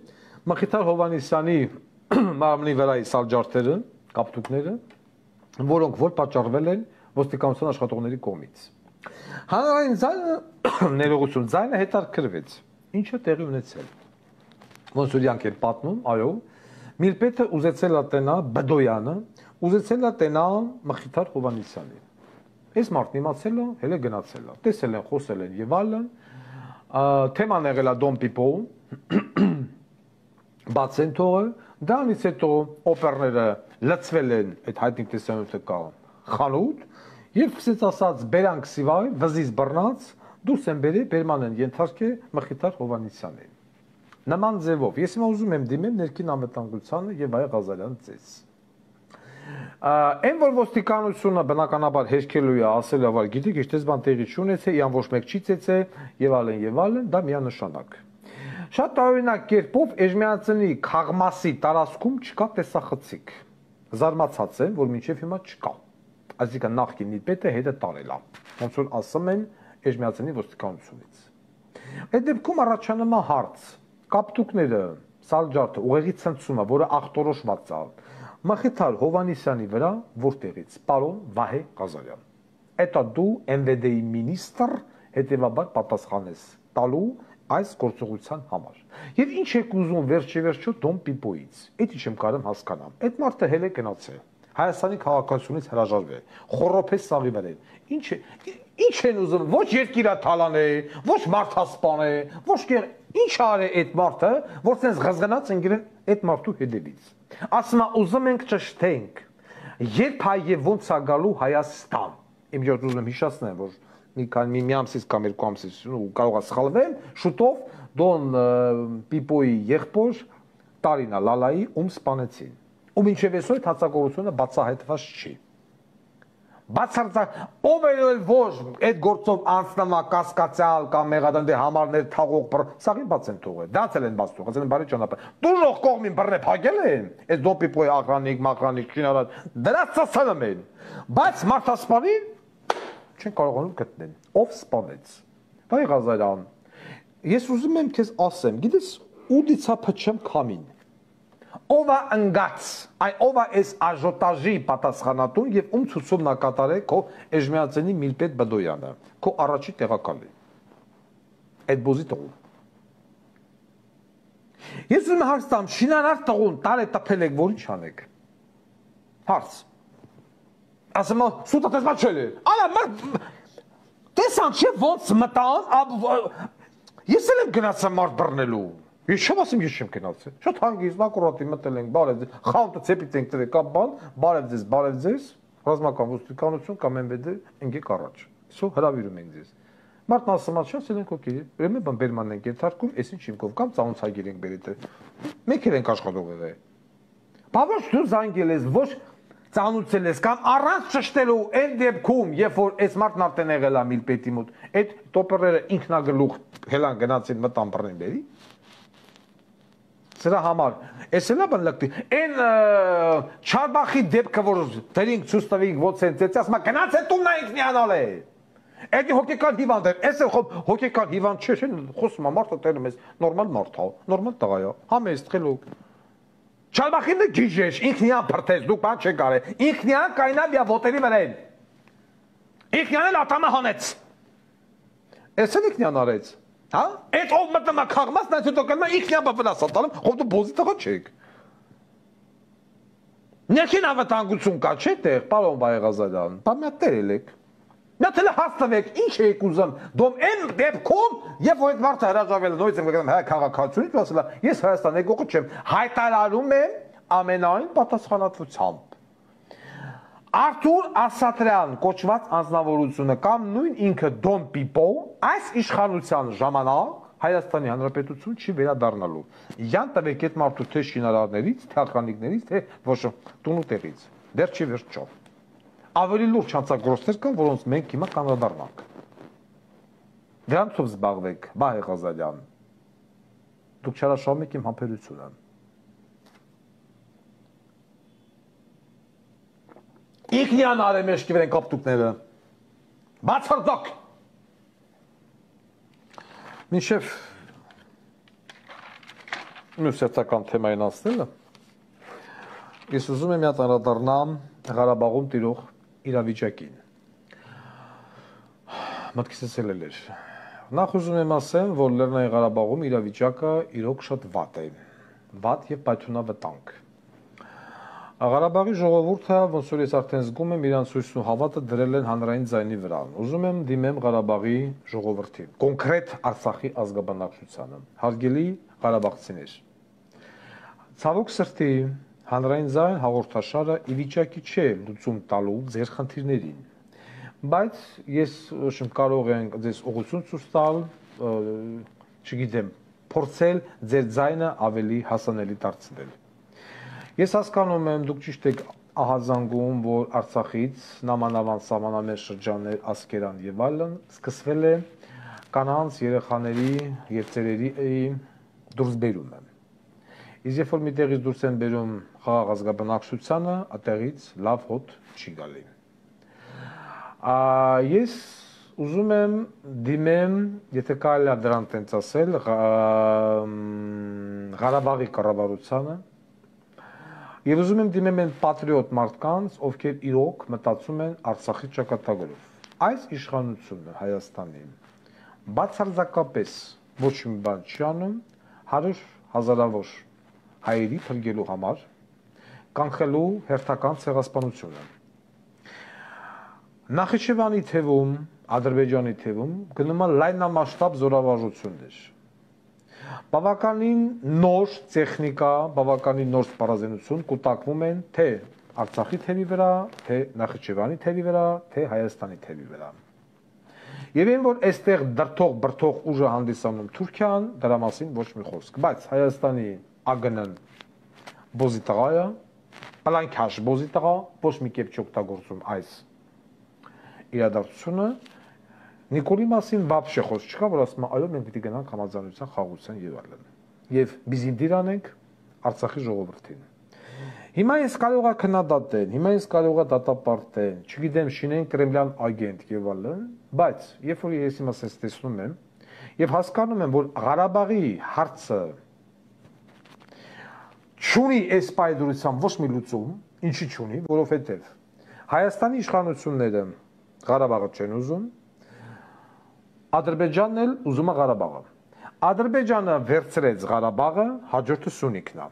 Մխիթար Հովանիսյանի մարմնի վրայի սալջարդերը, կապտուկները, որոնք որ պատճառվել են ոստիկանության աշխատողների կողմից։ Հանրային ձայնը ներողություն, ձայնը հետաքրքրվեց։ Ինչը տեղի ունեցել։ Ոնց որ իրանք են պատմում, այո, Միլպետը ուզեցել է տենա Բդոյանը, ուզեցել է տենա Մխիթար Հովանիսյանին։ Այս մարդն իմացել է, հենց գնացել է։ Տեսել են, խոսել են եւ այլն։ Թեման եղել է Դոն Պիպո բացեն թողը, դրանից հետո օպերները լցվել են այդ հայտնի տեսանյութը կա խանութ եւ սկսեց ասած բերանք սիվայ վզից բռնած դուրս են բերել բերման են ենթարկե Մխիթար Հովանիսյանին նման ձևով ես հիմա ուզում եմ դիմեմ ներքին անվտանգությանը եւ այ Ղազարյան ծես այն որ ոստիկանությունը բնականաբար հերքելու է ասել ավար գիտեք ինչ դες բան տեղի չունեցե իան ոչ մեկ չի ծեցե եւ այլն դա միանշանակ Շատ տարօրինակ կերպով Էժմիածնի Խաղմասի տարածքում չկա տեսախցիկ։ Զարմացած եմ, որ մինչև հիմա չկա։ Այսինքն նախկին նիպետը հետը տարել է։ Ոնց որ ասում են Էժմիածնի ոստիկանությունից։ Այդ դեպքում առաջանում է հարց. կապտուկները, սալջարդը, ուղեղի ցնցումը, որը ախտորոշված է, Մխիթար Հովանիսյանի վրա որտեղից։ Պարոն Վահե Ղազարյան։ Էտա դու MVD-ի մինիստր հետևաբար պատասխանես տալու այս գործողության համար։ Եվ ինչ եք ուզում վերջիվերջո Դոն Պիպոյից։ Էդ ինչ եմ կարում հասկանամ։ Այդ մարդը հել է գնացել։ Հայաստանի քաղաքացիությունից հրաժարվել։ Խորոփես սաղի վրա։ Ինչ են ուզում։ Ոչ երկիրաթալան է, ոչ մարդասպան է, ոչ ինչ արե այդ մարդը, որ sense ղզգնած են գրել այդ մարդու հետևից։ Ասում է ուզում ենք ճշտենք։ Երբ հայ եւ ոնց է գալու Հայաստան։ Իմ ժողովուրդ ուզում եմ հիշեցնել, որ մի քանի մի ամսից կամ երկու ամսից ու կարող է սխալվեմ, շուտով Դոն Պիպոյի եղբոր Տարինա Լալայի ում սպանեցին։ Ու մինչև այսօր հացակողությունը բացահայտված չի։ Բացարձակ ով է որ այդ գործով անցնամա կասկածալ կամ մեղադանդի համարներ թաղող սաղին բաց են թողել։ Դացել են բաց թողել, ասեն բարի ճանապարհ։ Դուժող կողմին բռնե փակել են։ Այս Դոն Պիպոյի աղրանիկ, մախրանիկ, շինարար դրանց ծածանում են։ Բայց մարդասպանին չեն կարողանում գտնել։ Ով սպանեց։ Բայ Ղազարյան։ Ես ուզում եմ քեզ ասեմ, գիտես ու դիցափը չեմ քամին։ Ով է ընկած, ով է այս աժոտաժի պատասխանատուն եւ ում ցուցումն է կատարել քո Էժմիածնի Միլպետ Բդոյանը, քո առաջի տեղակալը։ Այդ բոզի տղու։ Ես ուզում եմ հարց տամ, շինարար տղուն տարե տփել եք, որ ինչ անեք։ Հարց։ Ասում եմ, սուտը տեսած չէ։ Արա, տեսան չէ ոնց մտան, ես էլ եմ գնացել մարդ բռնելու։ Ես չեմ ասում, ես չեմ գնացել։ Շատ հանգիստ, ակուրատի մտել ենք, բարև ձեզ, խանութը ցեպից ենք դրել կամ բան, բարև ձեզ, ռազմական ոստիկանություն կամ ՄՎԴ ընկեք առաջ։ Այսօր հրավիրում ենք ձեզ։ Մարդն ասում է, շատ ցելենք օքեյ, ուրեմն բան բերմանն ենք ենթարկում, այսինչ հիմքով կամ ծանոթագիր ենք բերել։ Մենք էլ ենք աշխատող եղել։ Բա ոչ դու զանգել ես, ոչ ծանուցել ես կամ առանց ճշտելու այն դեպքում, երբ որ այս մարդն արդեն եղել է միլպետի մոտ, այդ տոպերները ինքնագլուխ հելան գնացին մտան բռնին բերի։ Սրա համար, այս էլա բան լկտի, այն Չարբախի դեպքը, որ դերինք ցույց տվինք ոնց են ծեցի, ասում է գնաց է տունն ինքնիանալ է։ Այդ հոգեկան հիվանդ է, այս է հոգեկան հիվանդ չէ, խոսում է մարդը տերում ես, նորմալ մարդ է, նորմալ տղա է, համեստ, խելոք։ Չարբախինը գիժեշ, ինքնիան պրտես, դուք բան չեք արել, ինքնիան կայնավ յա ոտերի վրա են, ինքնիան էլ ատամը հանեց, ես էլ ինքնիան արեց, հա, այդ ով մտնում է կաղմաս, նայց հետո կլնա ինքնիան բվնաս ատալում, խով դու բոզի տղա չեք, ներքին ավտանգություն կա չէ տեղ, պարոն Բայեղազարյան, բա մի հատ տերել եք, մի հատ էլ հաստվեք, ինչ եք ուզում, դոմ են դեպքում, երբ որ այդ մարդը հրաժարվել է նորից եմ գնում հայ քաղաքացիությունից, ասել է, ես Հայաստան եկողը չեմ, հայտարարում եմ ամենայն պատասխանատվությամբ։ Արթուր Ասատրյան կոչված անձնավորությունը կամ նույն ինքը Դոն Պիպո այս իշխանության ժամանակ Հայաստանի Հանրապետություն չի վերադառնալու։ Յան տվեք այդ մարդու թե շինարարներից, թե ախրանիկներից, թե ոչ տունու տեղից։ Դեռ չի վերջո։ Ավելի լուրջ հանցագործներ կան, որոնց մենք հիմա կանրադառնանք։ Դրանցով զբաղվեք, Բայեղազարյան։ Դուք չարաշահում եք իմ համբերությունը։ Ինքնիան արեմեշկի վրան կապտուկները։ Բացարձակ։ Մինչև մյուս հերթական թեմային անցնելը, ես ուզում եմ միատ անդրադառնամ Ղարաբաղում տիրող իրավիճակին։ Մտքիս էլ էր։ Նախ ուզում եմ ասեմ, որ Լեռնային Ղարաբաղում իրավիճակը իրոք շատ վատ է։ Վատ եւ պայթյունավտանգ։ Ղարաբաղի ժողովուրդը, ոնց որ ես արդեն զգում եմ, իրանց հույսն ու հավատը դրել են հանրային ձայնի վրա։ Ուզում եմ դիմեմ Ղարաբաղի ժողովրդին, կոնկրետ Արցախի ազգաբնակչությանը, հարգելի ղարաբաղցիներ։ Ցավոք սրտի, հանրային ձայն հաղորդաշարը ի վիճակի չէ լուծում տալու ձեր խնդիրներին, բայց ես կարող եմ ձեզ ուղղություն ցույց տալ, չգիտեմ, փորձել ձեր ձայնը ավելի հասանելի դարձնել։ Ես հասկանում եմ, դուք ճիշտ եք ահազանգում, որ Արցախից նամանավան սահմանամերձ շրջաններ, Ասկերան եւ այլն սկսվել է կանանց, երեխաների եւ ծերերի դուրսբերումը։ Իսկ երբ որ մի տեղից դուրս են բերում խաղաղ ազգաբնակչությանը, այդտեղից լավ հոտ չի գալի։ Ես ուզում եմ դիմեմ, եթե կարելի է դրան տենց ասել, Ղարաբաղի կառավարությանը, եւ ուզում եմ դիմեմ այն պատրիոտ մարդկանց, ովքեր իրոք մտածում են Արցախի ճակատագրով։ Այս իշխանությունը Հայաստանի բացարձակապես ոչ մի բան չի անում 100 հազարավոր հայերի փրկելու համար, կանխելու հերթական ցեղասպանությունը։ Նախիջևանի թևում, Ադրբեջանի թևում գնում է լայնամասշտաբ զորավարժություններ։ Բավականին նոր տեխնիկա, բավականին նոր սպառազինություն կուտակվում են թե Արցախի թևի վրա, թե Նախիջևանի թևի վրա, թե Հայաստանի թևի վրա։ Եվ այն, որ այստեղ դրթող բրթող ուժը հանդիսանում Թուրքիան, դրա մասին ոչ մի խոսք, բայց Հայաստանի ԱԳՆ-ն բոզի տղա է, պլանքաշ բոզի տղա, ոչ մի կերպ չօգտագործում այս իրադարձությունը, Նիկոլի մասին բաբշե խոսք չկա, որ ասում է, այո, մենք պիտի գնանք համաձայնության խաղաղության եւ այլն։ Եվ բիզինդիր անենք Արցախի ժողովրդին։ Հիմա ես կարող եմ քննադատել, հիմա ես կարող եմ դատապարտել, չգիտեմ, շինեն կրեմլյան ագենտ եւ այլն, բայց երբ որ ես հիմա ասես տեսնում եմ եւ հասկանում եմ, որ Ղարաբաղի հարցը չունի այս պայդրությամբ ոչ մի լուծում, ինչի չունի, որովհետեւ Հայաստանի իշխանությունները Ղարաբաղը չեն ուզում, Ադրբեջանն էլ ուզում է Ղարաբաղը։ Ադրբեջանը վերցրեց Ղարաբաղը, հաջորդը Սյունիքն է։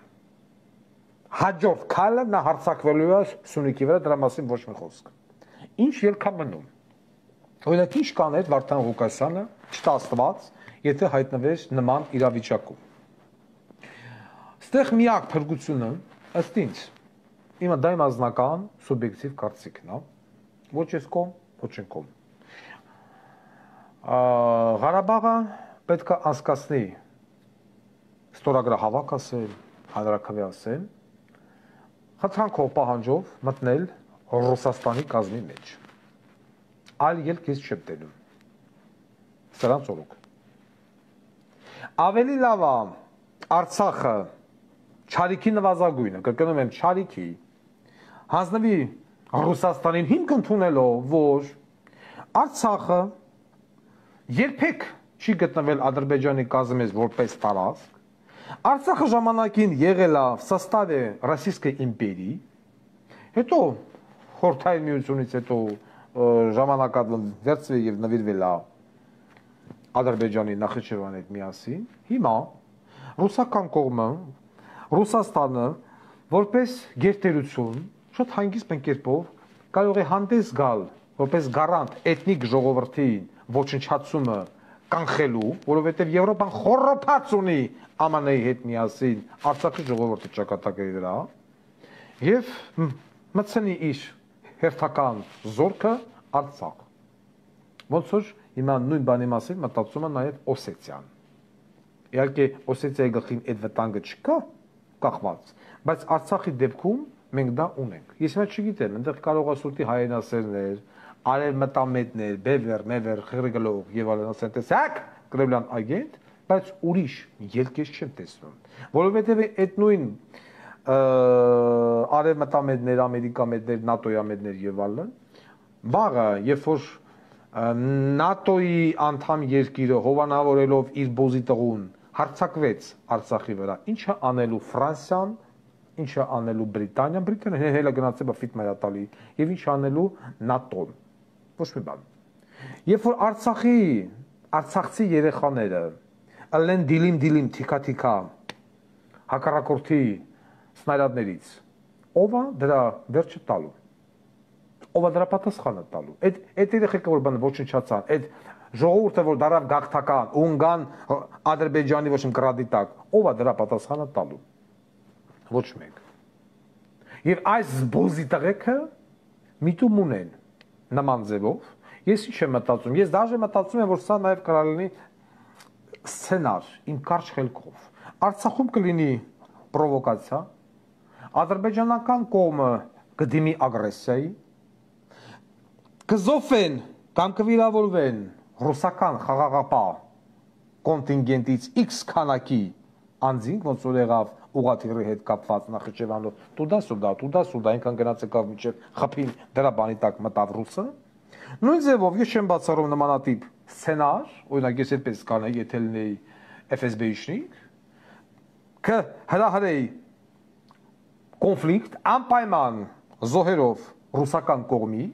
Հաջորդ քայլը նա հարձակվելու է Սյունիքի վրա, դրա մասին ոչ մի խոսք։ Ինչ ելք է մնում։ Օրինակ ինչ կաներ Վարդան Ղուկասյանը, չտասված, եթե հայտնվեր նման իրավիճակում։ Ստեղ միակ փրկությունը ըստ ինձ Իմը դա իմ անձնական սուբյեկտիվ կարծիքն է։ Ոչ ես կողմ, ոչ են կողմ։ Ղարաբաղը պետք է անցկացնի ստորագրահավաք ասել, հանրաքվե ասել, խնդրանքով պահանջով մտնել Ռուսաստանի կազմի մեջ։ Այլ ելք ես չեմ տենում։ Սրանց օրոք։ Ավելի լավ է Արցախը չարիքի նվազագույնը, կրկնում եմ չարիքի, հանձնվի Ռուսաստանին հիմք ընդունելով, որ Արցախը երբեք չի գտնվել Ադրբեջանի կազմի մեջ որպես տարածք, Արցախը ժամանակին եղել է սաստավե Ռոսիյսկой իմպերիի, հետո Խորհրդային միությունից հետո ժամանակը վերցվել եւ նվիրվել է Ադրբեջանի Նախիջևանի հետ միասին, հիմա ռուսական կողմը, Ռուսաստանը որպես գերտերություն շատ հանգիստ կերպով կարող է հանդես գալ որպես գարանտ էթնիկ ժողովրդին ոչնչացումը կանխելու, որովհետև Եվրոպան խորոփած ունի ԱՄՆ-ի հետ միասին Արցախի ժողովրդի ճակատագրի վրա եւ մտցնի իր հերթական զորքը Արցախ։ Ոնց որ հիմա նույն բանի մասին մտածում է նաեւ Օսետիան։ Իհարկե Օսետիայի գլխին այդ վտանգը չկա, կախված, բայց Արցախի դեպքում մենք դա ունենք։ Ես հիմա չգիտեմ, այնտեղ կարող է սուտի հայրենասերներ, արևմտամետներ, բևեր, մևեր, խրգլող եւ այլն ասեն, տեսակ, կրեմլյան agent, բայց ուրիշ ելք ես չեմ տեսնում, որովհետեւ այդ նույն արևմտամետներ, ամերիկամետներ, նատոյամետներ եւ այլն, վաղը, երբ որ ՆԱՏՕ-ի անդամ երկիրը հովանավորելով իր բոզի տղուն հարձակվեց Արցախի վրա, ինչը անելու Ֆրանսիան, ինչը անելու Բրիտանիան, Բրիտանիան հելը գնացել է ֆիտ մայատալի, եւ ինչ անելու ՆԱՏՕ-ն։ Ոչ մի բան։ Երբ որ արցախցի երեխաները ըլեն դիլիմ թիքա հակառակորդի սնայրադներից, ով է դրա վերջը տալու։ Ով է դրա պատասխանը տալու։ Այդ երեխեքը որ բանը ոչնչացան, այդ ժողովուրդը որ դարավ գաղթական, ունգան Ադրբեջանի ոչ իմ կրադի տակ, ով է դրա պատասխանը տալու։ Ոչ մեկ։ Եվ այս զբոսի տղեկը միտում ունեն նման ձևով, ես ինչ եմ մտածում, ես դաժե մտածում եմ, որ սա նաև կարող լինի սցենար, իմ կարճ խելքով։ Արցախում կլինի պրովոկացիա, ադրբեջանական կողմը կդիմի ագրեսիայի, կզոհվեն կամ կվիրավորվեն ռուսական խաղաղապահ կոնտինգենտից X քանակի անձինք, ոնց որ եղավ ուղղաթիռի հետ կապված Նախիջևանով, տուդա, այնքան գնաց եկավ մինչև խփին դրա բանի տակ մտավ ռուսը։ Նույն ձևով ես չեմ բացառում նմանատիպ սցենար, օրինակ ես այդպես կանեի, եթե լինեի FSB-շնիկ, կհրահրեի կոնֆլիկտ անպայման զոհերով ռուսական կողմի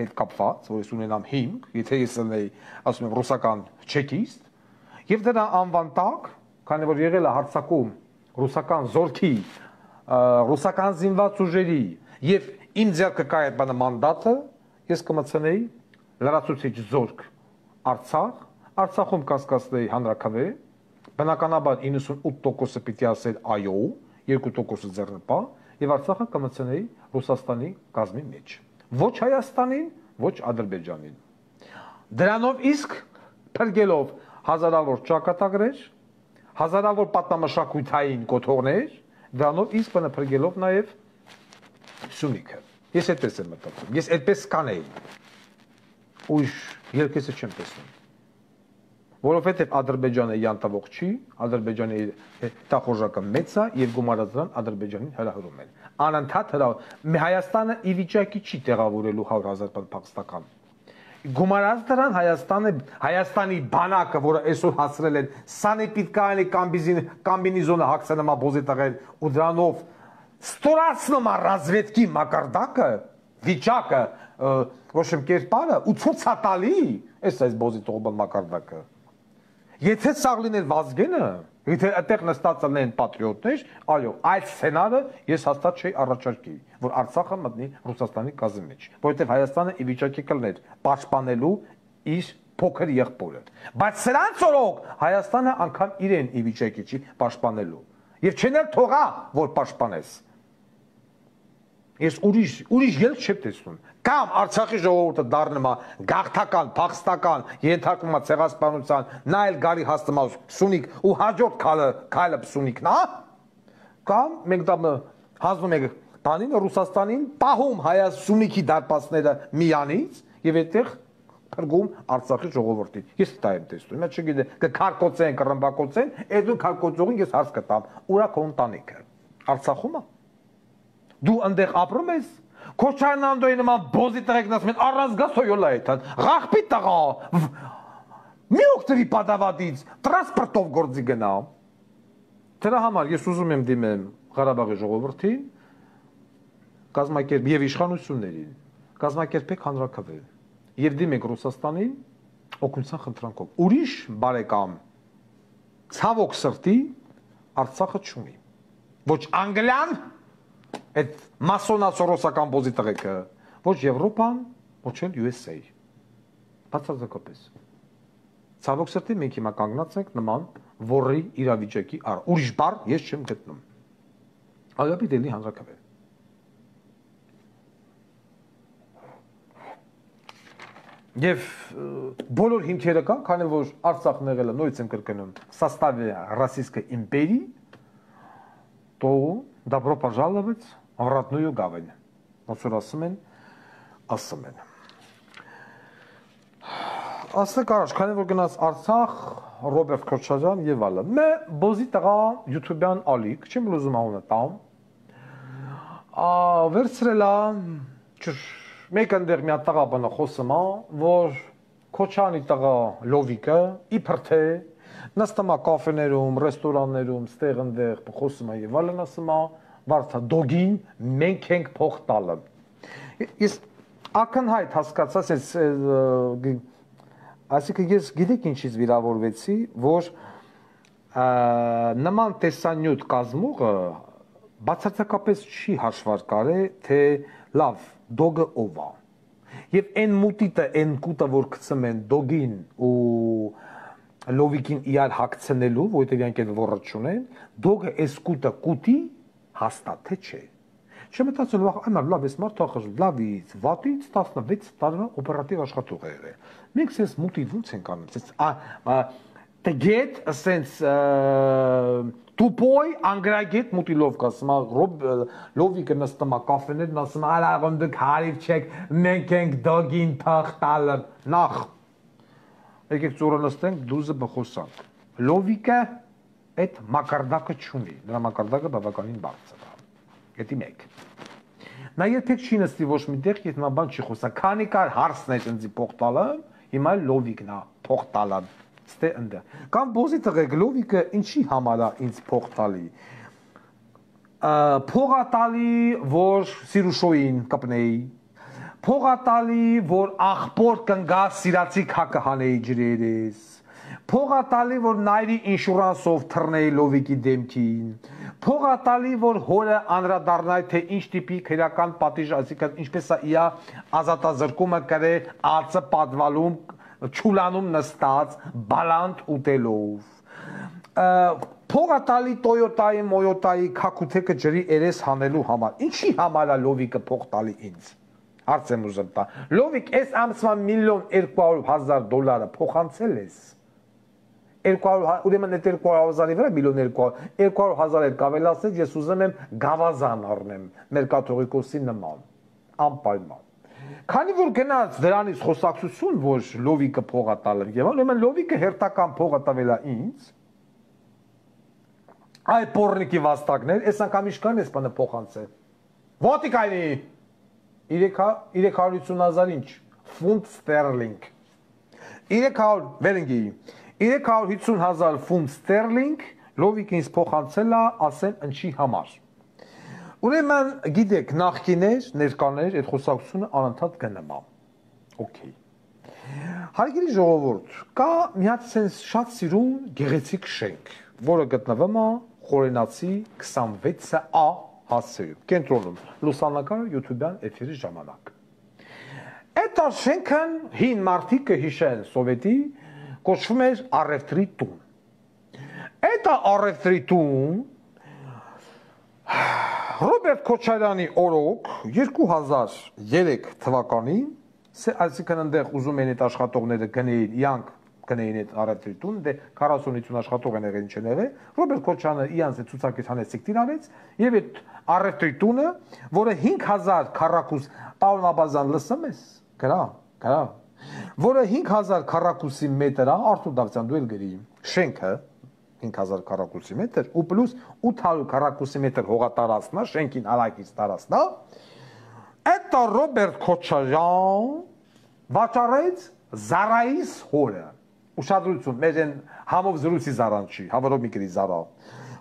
հետ կապված, որ ես ունենամ հիմք, եթե ես լինեի, ասում եմ, ռուսական չեկիստ, եւ դրա անվան տակ, քանի որ եղել է հարձակում ռուսական զորքի, ռուսական զինված ուժերի եւ իմ ձեռքը կա այդ բանը մանդատը, ես կմցնեի լրացուցիչ զորք Արցախ, Արցախում կասկածնեի հանրաքվե, բնականաբար 98%-ը պիտի ասել այո, 2%-ը ձեռնպահ, եւ Արցախը կմցնեի Ռուսաստանի կազմի մեջ։ Ոչ Հայաստանին, ոչ Ադրբեջանին։ Դրանով իսկ փրկելով հազարավոր ճակատագրեր, հազարավոր պատմամշակութային կոթողներ, դրանով իսկ բնապրգելով նաև Սյունիքը։ Ես այդպես եմ մտածում, ես այդպես կանեի, ույժ երկեսը չեմ տեսնում, որովհետև Ադրբեջանը յանտավող չի, Ադրբեջանի հետախորժակը մեծ է և գումարած դրան Ադրբեջանին հրահրում են։ Անընդհատ հրահրում, Հայաստանը ի վիճակի չի տեղավորելու 100,000 փախստական։ Գումարած դրան Հայաստանի բանակը, որը այսօր հասրել են սանեպիտկայանի կամբինիզոնը հագցնումա բոզի տղեն ու դրանով ստորացնում ռազվետքի մակարդակը, վիճակը, ոչ եմ կերպարը ու ցուցատալի այս բոզի տողբան մակարդակը։ Եթե սաղ լիներ Վազգենը, եթե այդտեղ նստած լինեն պատրիոտներ, այո, այդ սցենարը ես հաստատ չէի առաջարկի, որ Արցախը մտնի Ռուսաստանի կազմի մեջ, որովհետև Հայաստանը ի վիճակի կլներ պաշտպանելու իր փոքր եղբորը։ Բայց սրանց օրոք Հայաստանը անգամ իրեն ի վիճակի չի պաշտպանելու։ Եվ չեն էլ թողա, որ պաշտպանես։ Ես ուրիշ ելք չեմ տեսնում։ Կամ Արցախի ժողովուրդը դառնում է գաղթական, փախստական, ենթարկվում է ցեղասպանության, նա էլ գարի հասնում է Սյունիք ու հաջորդ քայլը Սյունիքն է, կամ մենք դա հանձնում ենք տանին Ռուսաստանին, պահում Սյունիքի դարպասները միանից եւ այդտեղ փրկում Արցախի ժողովրդին։ Ես դա եմ տեսնում։ Ես չգիտեմ, կքարկոծեն, կռմբակոծեն, այդ ու քարկոծողին ես հարց կտամ։ Ուրա քո ընտանիքը։ Արցախում է։ Դու այնտեղ ապրում ես։ Քոչարնանդոյի նման բոզի տղեկն ասում են առանց գասոյոլա է տան։ Ղախպի տղա։ Մի օկտերի պատավատից տրանսպորտով գործի գնա։ Դրա համար ես ուզում եմ դիմեմ Ղարաբաղի ժողովրդին, կազմակերպ եւ իշխանություններին, կազմակերպեք հանրաքվե եւ դիմեք Ռուսաստանին օգնության խնդրանքով։ Ուրիշ բարեկամ ցավոք սրտի Արցախը չունի։ Ոչ Անգլիան, այդ մասոնացորոսական բոզի տղեկը, ոչ Եվրոպան, ոչ էլ USA։ Բացարձակապես։ Ցավոք սրտի մենք հիմա կանգնած ենք նման որի իրավիճակի առ։ Ուրիշ բառ ես չեմ գտնում։ Այո, դելի հանրաքվե։ Եվ բոլոր հիմքերը կան, քանի որ Արցախն եղել է, նույնց եմ կրկնում, составе Российской империи, то добро пожаловать в родную гавань։ Ոնց որ ասում են։ Ասեք առաջ, քանի որ գնաց Արցախ, Ռոբերտ Քոչարյան եւ այլը։ Մե բոզի տղա YouTube-յան ալիք, չեմ լուզում անունը տամ։ Վերցրել է մեկ ընդեղ մի հատ տղա բանա խոսում է, որ Քոչարյանի տղա Լովիկը իբր թե նստում է կաֆեներում, ռեստորաններում, ստեղ ընդեղ խոսում է եւ այլն ասում է, վարդա դոգին մենք ենք փող տալը։ Ես ակնհայտ հասկացա, այսինքն ես գիտեք ինչից վիրավորվեցի, որ նման տեսանյութ կազմողը բացարձակապես չի հաշվարկարե, թե լավ դոգը ով է։ Եվ այն մուտիտը, այն կուտը, որ գցում են դոգին ու լովիկին իրար հագցնելու, որովհետև իրանք այդ ոռը չունեն, դոգը այս կուտը կուտի հաստատ թե չէ։ Չեմ մտածում, լավ, այս մարդը լավից, վատից 16 տարվա օպերատիվ աշխատող է եղել։ Մենք sense մուտիվ ոնց ենք անում, տգետ, sense տուպոյ անգրագետ մուտիլով կասում, լովիկը նստում է կաֆեներն ասում, արաղում դուք հարիվ չեք, մենք ենք դոգին փող տալը։ Նախ եկեք ծուրը նստենք, դուզը բխոսանք։ Լովիկը այդ մակարդակը չունի, նրա մակարդակը բավականին բարձր է։ Գետի մեկ։ Նա երբեք չի նստի ոչ մի տեղ, եթե նա բան չի խոսա։ Քանի կար հարցն է ինձ փող տալը, հիմա լովիկն է փող տալը։ Ստե ընդը։ Կամ բոզի տղեկ լովիկը ինչի համար է ինձ փող տալի։ Փող տալի, որ Սիրուշոյին կպնեի։ Փող տալի, որ աղբոր կնգա սիրացի քակը հանեի ջրերես։ Փող տալի, որ նայրի ինշուրանսով թռնեի լովիկի դեմքին։ Փող տալի, որ հորը անդրադառնայի, թե ինչ տիպի քրական պատիժ, այսինքն ինչպես է իա ազատազրկումը կրե ածը պատվալում, չուլանում նստած, բալանտ ուտելով։ Փող տալի Toyota-ի, Moyota-ի քակութեկը ջրի երես հանելու համար։ Ինչի համար է լովիկը փող տալի ինձ։ Հարց եմ ուզում տա։ Լովիկ, այս ամսվա $1,200,000 փոխանցել ես։ 200, ուրեմն այդ 200,000-ի վրա $1,200,000 կավելացնել, ես ուզում եմ գավազան առնեմ մեր կաթողիկոսի նման, անպայման։ Քանի որ գնաց դրանից խոսակցություն, որ լովիկը փող տալ եմ, ուրեմն լովիկը հերթական փող տվել է ինձ, այ պորնիկի վաստակներ, այս անգամ իշքան ես բանը փոխանցել։ Ոտի կայնի 350,000 ինչ, ֆունտ ստերլինգ։ 300 վերնգի 350,000 ֆունտ ստերլինգ լովիկը ինձ փոխանցել է, ասեմ ինչի համար։ Ուրեմն գիտեք, նախկիներ, ներկաներ, այդ խոսակցությունը անընդհատ գնում է։ Okay։ Հարգելի ժողովուրդ, կա մի հատ շատ սիրուն գեղեցիկ շենք, որը գտնվում է Խորենացի 26A հասցեում, կենտրոնում, լուսանկարը YouTube-յան էթերի ժամանակ։ Այդ շենքն հին մարդիկ կհիշեն սովետի կոչվում էր առևտրի տուն։ Այդ առևտրի տուն Ռոբերտ Քոչարյանի օրոք 2003 թվականին, այսինքն այնտեղ ուզում են այդ աշխատողները գնեին, իրանք գնեին այդ առևտրի դե 40-50 աշխատող են եղել ինչ են եղել, Ռոբերտ Քոչարյանը իրանց այդ ցուցակից հանեց սիկտիր արեց, եւ այդ առևտրի տունը, որը 5000 քառակուս, Պաուլ Աբազյան լսում ես, գրա, որը 5000 քառակուսի մետր է, Արթուր Դավթյան դու էլ գրի, շենքը 5000 քառակուսի մետր ու պլյուս 800 քառակուսի մետր հողատարածքն է, շենքին արագից տարածքն է։ Այդ Ռոբերտ Քոչարյան վաճառեց Զարայիս հորը։ Ուշադրություն, մեր են համով զրույցի Զարան չի, հավերով մի գրի Զարա։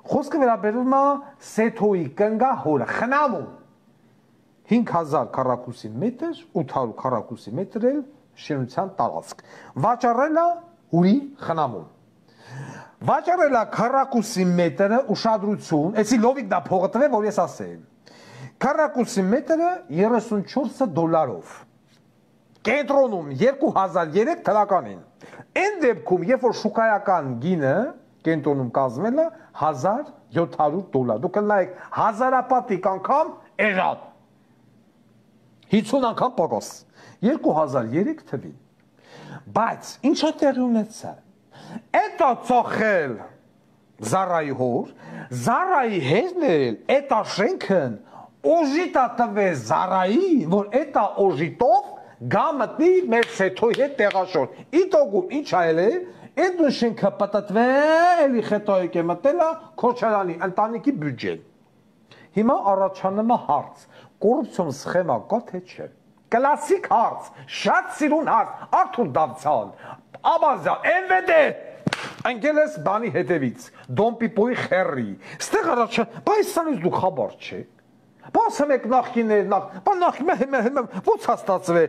Խոսքը վերաբերում է Սեթոյի կնգա հորը, խնամում 5000 քառակուսի մետր, 800 քառակուսի մետր էլ շինության տարածք։ Վաճառելա ուրի խնամում։ Վաճառելա քառակուսի մետրը ուշադրություն, էսի լովիկ դա փողը տվե, որ ես ասեմ։ Քառակուսի մետրը 34 դոլարով։ Կենտրոնում 2003 թվականին։ Այն դեպքում, երբ որ շուկայական գինը կենտրոնում կազմել է 1700 դոլար։ Դուք նայեք, հազարապատիկ անգամ էժան։ 50 անգամ պակաս։ 2003 թվին։ Բայց ինչա տեղի ունեցավ։ Էտա ծախել Զարայի հոր, Զարայի հերնել, էտա շենքն օժիտա տվե Զարայի, որ էտա օժիտով գամտնի մեր Սեթոյի հետ տեղաշոր։ Իտոգում ինչ այլ է, այդ նույն շենքը պատտվե, էլի Սեթոյի կե մտելա Քոչարյանի ընտանիքի բյուջեն։ Հիմա առաջանում է հարց, կոռուպցիոն սխեմա կա թե չէ։ Կլասիկ հարց, շատ սիրուն հարց, Արթուր Դավթյան, Աբազյան, NVD, ընկել ես բանի հետևից, Դոմպիպոյի խեռի, ստեղ առաջ, բայց սանից դուք խաբար չեք, բաս հմեք նախկիներ, ոնց հաստացվե,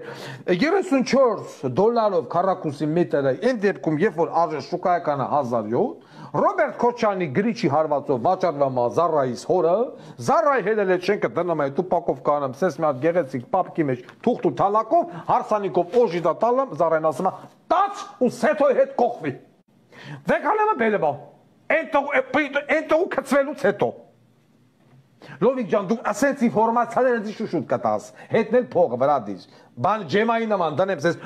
34 դոլարով քառակուսի մետրը, այն դեպքում, երբ որ արժե շուկայականը 1007, Ռոբերտ Քոչարյանի գրիչի հարվածով վաճառվում է Զարայիս հորը, Զարայի հետ էլ շենքը դնում է տուպակով կանեմ, սես մի հատ գեղեցիկ պապկի մեջ թուղթ ու թալակով, հարսանիկով օժիտա տալım, Զարային ասում է, տաց ու Սեթոյի հետ կողվի։ Վեկանամը բելեբա, այն տողու կծվելուց հետո։ Լովիկ ջան, դու ասենց ինֆորմացիաները դի շուշուտ կտաս, հետնել փողը վրա դիր, բան ջեմայի նման դնեմ սես,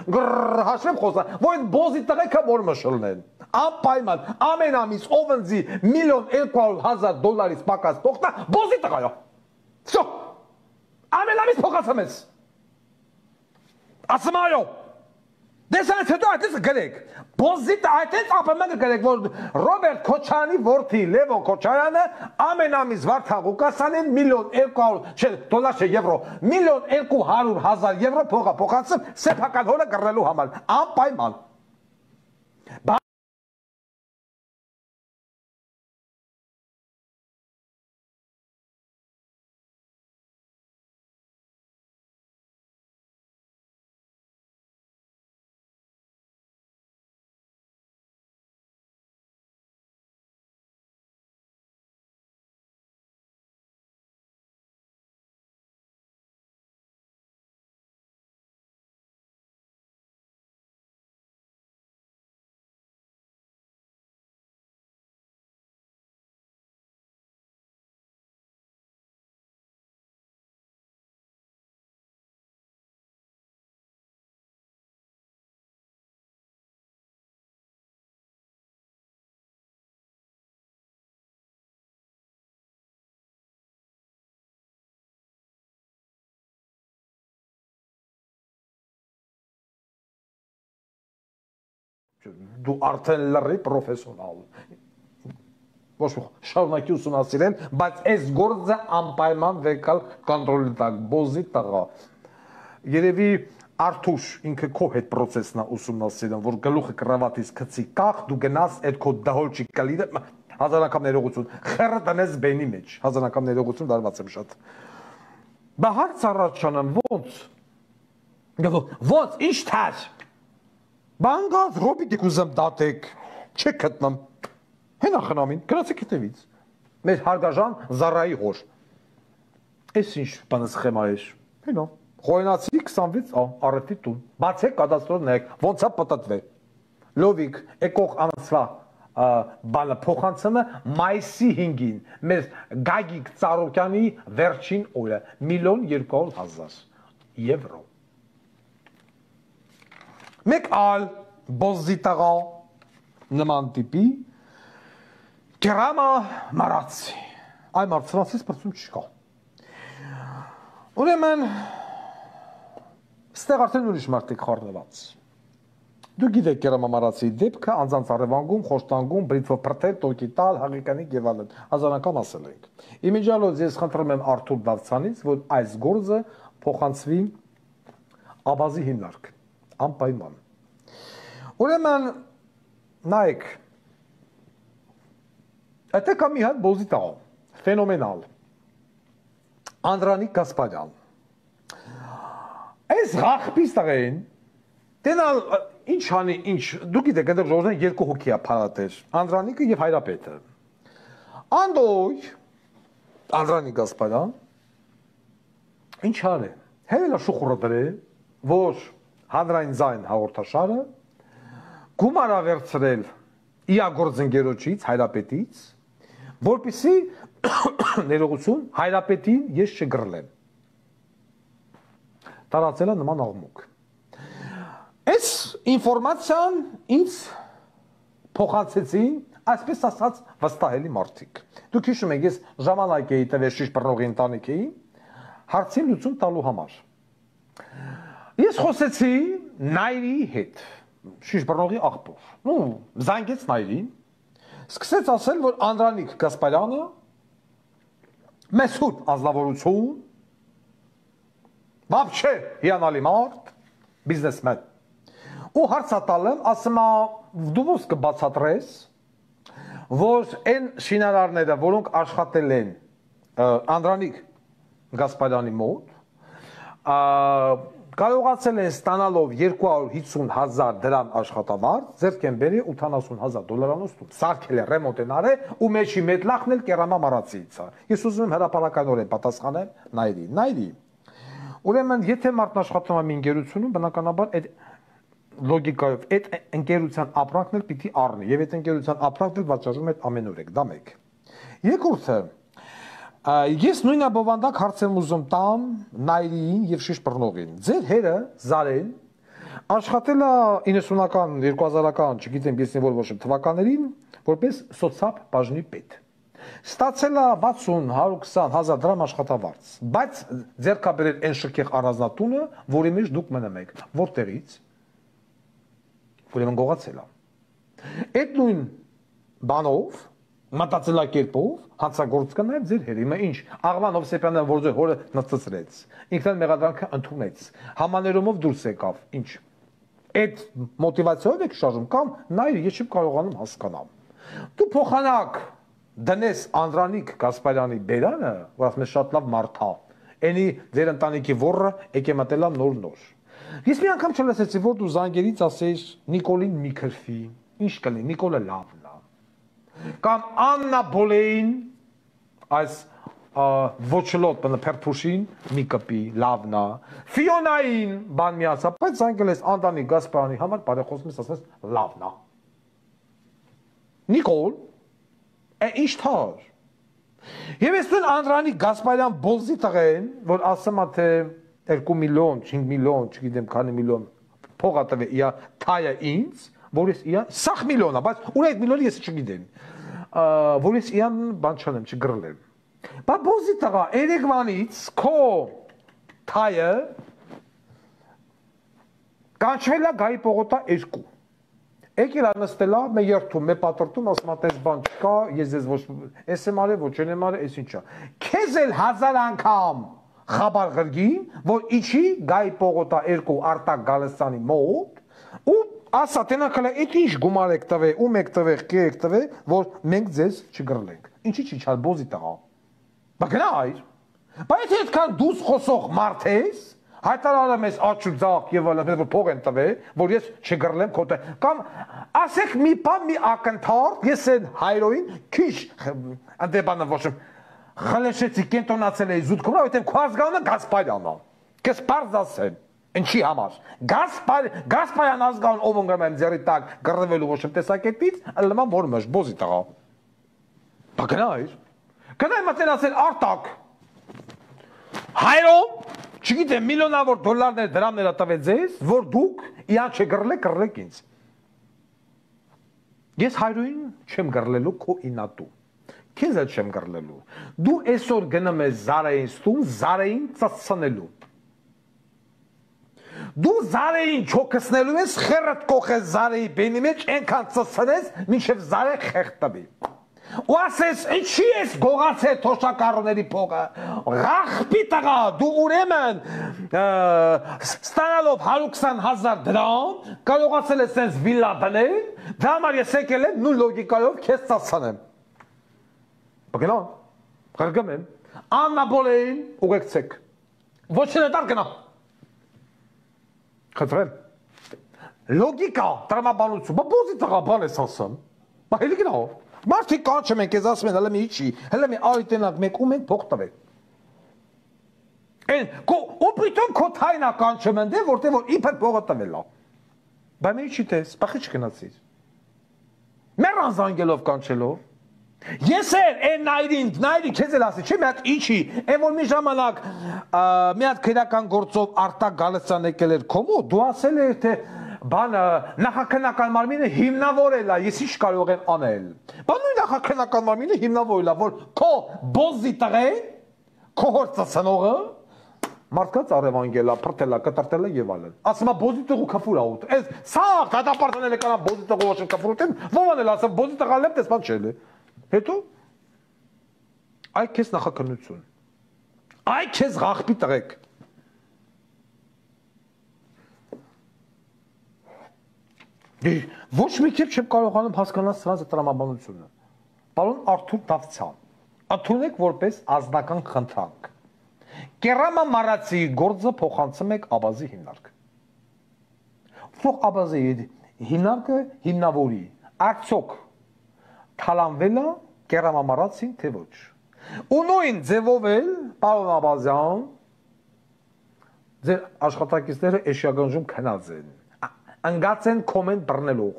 հաշվեմ խոսա, որ այդ բոզի տղեկը որ մշլնեն, անպայման, ամեն ամիս ովնձի 1,200,000 դոլարից պակաս փողտա, բոզի տղայա, վсё, ամեն ամիս փողացամ ես, ասում այո, դեսանց հետո այդպես գրեք, բոզիտը այդպես ապամենը գրեք, որ Ռոբերտ Քոչարյանի որդի Լևոն Քոչարյանը ամեն ամիս Վարդան Ղուկասյանին 1,200,000, չէ, դոլար չէ, եվրո, 1,200,000 եվրո փողա փոխանցում սեփական հորը կռելու համար, անպայման։ Դու արդեն լրի պրոֆեսոնալ, ոչ շարունակի ուսումնասիրել, բայց այս գործը անպայման վեկալ կոնտրոլի տակ, բոզի տղա, երևի Արթուր ինքը քո հետ պրոցեսն է ուսումնասիրում, որ գլուխը կրավատից քցի կախ, դու գնաս այդ քո դահոլչի կլիդը, հազար անգամ ներողություն, խերը տնես բենի մեջ, հազար անգամ ներողություն դարված եմ շատ։ Բա հարց առաջանում, ոնց, ինչ թար, բանգած ռոբիտիկ ուզեմ դատեք, չեք գտնում, հենա խնամին, գրացեք հետևից, մեր հարգաժան Զարայի հոր, ես ինչ բանը սխեմա էր, հենա, խոյնացի 26 առևտրի տուն, բացեք կադաստրոն նայեք, ոնց է պտտվե, լովիկ, եկող անցվա, բանը փոխանցումը մայիսի 5-ին մեր Գագիկ Ծառուկյանի վերջին օրը 1,200,000 եվրո։ Մեկ այլ բոզիտաղա նման տիպի Կերամա մարացի։ Այ մարդ Ֆրանսիս բրցում չկա։ Ուրեմն ստեղ արդեն ուրիշ մարդիկ խառնված։ Դու գիտեք կերամամարացի դեպքը անձանց առևանգում, խոշտանգում, բրիթվով փրթել, տոկի տալ, հաղիկանիկ եւ այլն։ Հազարական ասել ենք։ Իմիջիալոց ես խնդրում եմ Արթուր Դավթյանից, որ այս գործը փոխանցվի Աբազի հիմնարկ, անպայման։ Ուրեմն նայեք։ Այդտեղ կա մի հատ բոզիտա, ֆենոմենալ։ Անդրանիկ Գասպարյան։ Այս ղախպիս տղեն տենալ ինչ անի, ինչ, դու գիտեք, այնտեղ ժողովրդին երկու հոգի է փարատեր, Անդրանիկը եւ Հայրապետը։ Անդոյ Անդրանիկ Գասպարյան ինչ արի։ Հելա շուխուրը դրե, որ հանրային ձայն հաղորդաշարը գումար ավերցրել իր գործընկերոջից, Հայրապետից, որպեսզի ներողություն Հայրապետին ես չգրլեմ։ Տարածել է նման աղմուկ։ Այս ինֆորմացիան ինձ փոխանցեցին, այսպես ասած, վստահելի մարդիկ։ Դուք հիշում եք, ես ժամանակ էի տվել շիշ բռնողի ընտանիքին, հարցին լուծում տալու համար։ Ես խոսեցի Նայրի հետ, շիշ բռնողի աղբոր։ Զանգեց Նայրին, սկսեց ասել, որ Անդրանիկ Գասպարյանը մեծուր ազնվորություն, вообще հիանալի մարդ, բիզնեսմեն։ Ու հարցատալ եմ, ասում դու ո՞ս կբացատրես, որ այն շինարարները, որոնք աշխատել են Անդրանիկ Գասպարյանի մոտ, կարողացել են ստանալով 250,000 դրամ աշխատավարձ, ձեռք են բերի 80,000 դոլարանոց տուն, սարքել է, ռեմոնտ են արել ու մեջի մեդլախն էլ կերամամարացիից է։ Ես ուզում եմ հրապարակայնորեն պատասխանեմ Նայրի։ Ուրեմն, եթե մարդն աշխատում է մի ընկերությունում, բնականաբար այդ լոգիկայով այդ ընկերության ապրանքն էլ պիտի առնի եւ այդ ընկերության ապրանքն էլ վաճառում է ամեն օր, դա մեկ։ Երկրորդը, ես նույնաբովանդակ հարց եմ ուզում տամ Նայրիին եւ շիշ բռնողին։ Ձեր հերը Զարեն աշխատել է 90-ական, 2000-ական, չգիտեմ ես որ թվականներին, որպես սոցիալ բաժնի պետ։ Ստացել է 60-120,000 դրամ աշխատավարձ, բայց ձեռք է բերել այն շքեղ առանձնատունը, որի մեջ դուք մնում եք։ Որտեղից։ Ուրեմն գողացել է։ Այդ նույն բանով, մտածելակերպով հանցագործ կա նաև ձեր հերը։ Հիմա ինչ, Աղվան Հովսեփյանը, որ ձեր հորը նծծրեց, ինքն մեղադրանքը ընդունեց, համաներումով դուրս եկավ, ինչ։ Այդ մոտիվացիայով եք շարժում կամ նայր, ես չեմ կարողանում հասկանամ։ Դու փոխանակ դնես Անդրանիկ Գասպարյանի բերանը, որ ասում է շատ լավ մարդ է, այնի ձեր ընտանիքի ոռը եկե մտելա նոր։ Ես մի անգամ չլսեցի, որ դու զանգերից ասեիր Նիկոլին մի քրֆի, ինչ կլինի, Նիկոլը լավն է։ Կամ Աննա Բոլեին, այս ոչլոտ փերփուշին մի կպի, լավն է։ Ֆիոնային բան մի ասա, բայց զանգել ես Անդրանիկ Գասպարյանի համար, բարեխոսում ես ասես լավն է։ Նիկոլ ինչ թար։ Եվ ես տուն Անդրանիկ Գասպարյան բոզի տղեն, որ ասում է թե 2 միլիոն, 5 միլիոն, չգիտեմ քանի միլիոն փող է տվել իա թայը ինձ, որ ես իա սախ միլիոն է, բայց ուր այդ միլիոնը ես չգիտեմ, որ ես իան բան չանեմ, չգրլեմ։ Բա բոզի տղա, Երևանից քո թայը կանչվել է Գայի պողոտա 2։ Եկել անստելա, մե երթում, մե պատրտում, ասում ատես բան չկա, ես ոչ ես եմ արել, ոչ եմ արել, ես ինչա։ Քեզ էլ 1000 անգամ խաբար գրգին, որ իջի Գայի պողոտա 2 Արտակ Գալստյանի մոտ, ու ասա տենակալա այդ ինչ գումար եք տվել, ում եք տվել, կի եք տվել, որ մենք ձեզ չգրլենք։ Ինչի՞ չիչալ բոզի տղա։ Բա գնա այր։ Բայց եթե այդքան դուս խոսող մարդ ես, հայտարարում ես աչուձակ եւ այլն, որ փող են տվել, որ ես չգրլեմ քո կամ ասեք մի բան մի ակնթարթ, ես այն հայրոին քիչ անդեպանը ոչ խլեշեցի կենտոնացել էի զուտ կոմրա, որտեղ քո ազգանունը Գասպարյանն է։ Կես բարձ ասեմ։ Ինչի համար։ Գասպարյան ազգան ով ընկրում եմ ձերի տակ գրվելու ոչ տեսակետից, ըլլման որ մշ բոզի տղա։ Բա գնայր։ Գնայ մտել ասել արտակ։ Հայրո, չգիտեմ միլիոնավոր դոլարներ դրամներ տվեց ձեզ, որ դուք իան չգրլեք ինձ։ Ես հայրոին չեմ գրլելու քո ինատու։ Քեզ էլ չեմ գրլելու։ Դու այսօր գնում ես Զարային ստում, Զարային ծծցնելու։ Դու Զարային չոքսնելու ես, խերդ կողես Զարայի բենի մեջ, այնքան ծծցնես, մինչև Զարը խեղտ տվի։ Ու ասես, ինչի ես գողացել թոշակառուների փողը, ղախպի տղա, դու ուրեմն ստանալով 120,000 դրամ, կարողացել ես սենց վիլլա դնել, դա համար ես եկել եմ նույն լոգիկայով քեզ ծածանեմ։ Բգնան, խրգում եմ, Աննա Բոլեին ուղեկցեք, ոչ նետար գնա։ Խնդրեմ, լոգիկա, տրամաբանություն, բա բոզի տղա բան ես ասում, բա հելի գնա։ Մարդիկ կանչում են, կեզ ասում են, հլը մի իչի, հլը մի այտենակ մեկ ու մենք փող տվեք։ Ու պրիտոն քո թայնա կանչում են դե, որտեղ որ իպր փողը տվելա։ Բա մի իչի տես, բախի չգնացիր։ Մեր անզանգելով կանչելով։ Ես էլ նայրի քեզ էլ ասի, չէ մի հատ իչի, որ մի ժամանակ մի հատ քրական գործով Արտակ Գալստյան եկել էր քոմո, դու ասել էր թե բանը նախաքննական մարմինը հիմնավորել է, ես ինչ կարող եմ անել։ Բա նույն նախաքննական մարմինը հիմնավորել է, որ քո բոզի տղեն, քո հոր ծծնողը մարդկաց առևանգել է, փրտել է, կտրտել է եւ այլն։ Ասում է բոզի տղու քֆուր ա ուտ։ Այս սաղ դատապարտանել եկան բոզի տղու ոչ քֆուր ուտեմ, ո՞ն էլ ասա բոզի տղան լեմ տեսան չել է։ Հետո այ քեզ նախաքննություն։ Այ քեզ ղախպի տղեկ։ Ոչ մի կերպ չեմ կարողանում հասկանալ սրանց տրամաբանությունը։ Պարոն Արթուր Դավթյան, ընդունեք որպես ազնական խնդրանք։ Կերամա Մարացի գործը փոխանցում եք Աբազի հիմնարկ։ Թող Աբազի հիմնարկը հիմնավորի, արդյոք թալանվել է Կերամա Մարացին, թե ոչ։ Ու նույն ձևով էլ, պարոն Աբազյան, ձեր աշխատակիցները էշիագանժում քնած են։ Ընգած են կոմենտ բռնելով,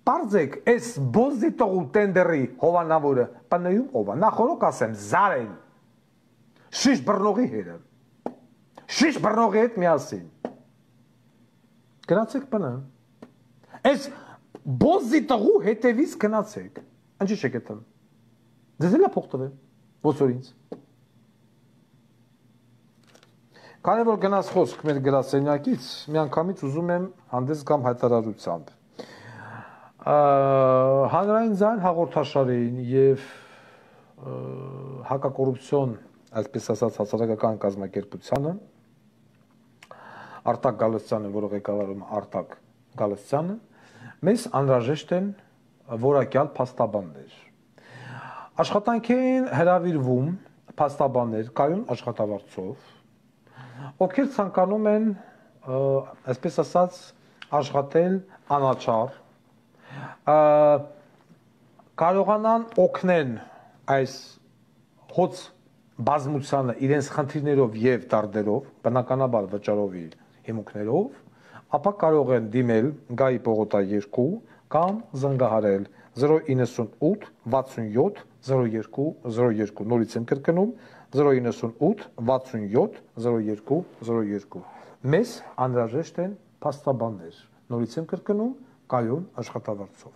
պարձեք, ես բոզի տողու տենդերի հովանավորը, պնեում ով է, նախորոք ասեմ, Զարեն, շիշ բռնողի հերը, շիշ բռնողի հետ միասին, գնացեք պնը, ես բոզի տողու հետևից գնացեք, ընջի չեք էտն, ձեզ էլ է փող տվել, ոչ որ ինձ, Քանի որ գնաց խոսք մեր գրասենյակից, միանգամից ուզում եմ հանդես գամ հայտարարությամբ։ Հանրային ձայն հաղորդաշարին եւ հակակոռուպցիոն, այսպես ասած, հասարակական կազմակերպությանը Արտակ Գալստյանը, որը ղեկավարում Արտակ Գալստյանը, մեզ անհրաժեշտ են որակյալ փաստաբաններ։ Աշխատանքին հրավիրվում փաստաբաններ կայուն աշխատավարձով, ովքեր ցանկանում են, այսպես ասած, աշխատել անաչառ, կարողանան օգնեն այս հոց բազմությանը իրենց խնդիրներով եւ դարդերով, բնականաբար վճարովի հիմունքներով, ապա կարող են դիմել Գայի Պողոտա 2 կամ զանգահարել 098 67 0202, նորից եմ կրկնում 098 67 0202։ Մեզ անհրաժեշտ են փաստաբաններ, նորից եմ կրկնում, կայուն աշխատավարձով։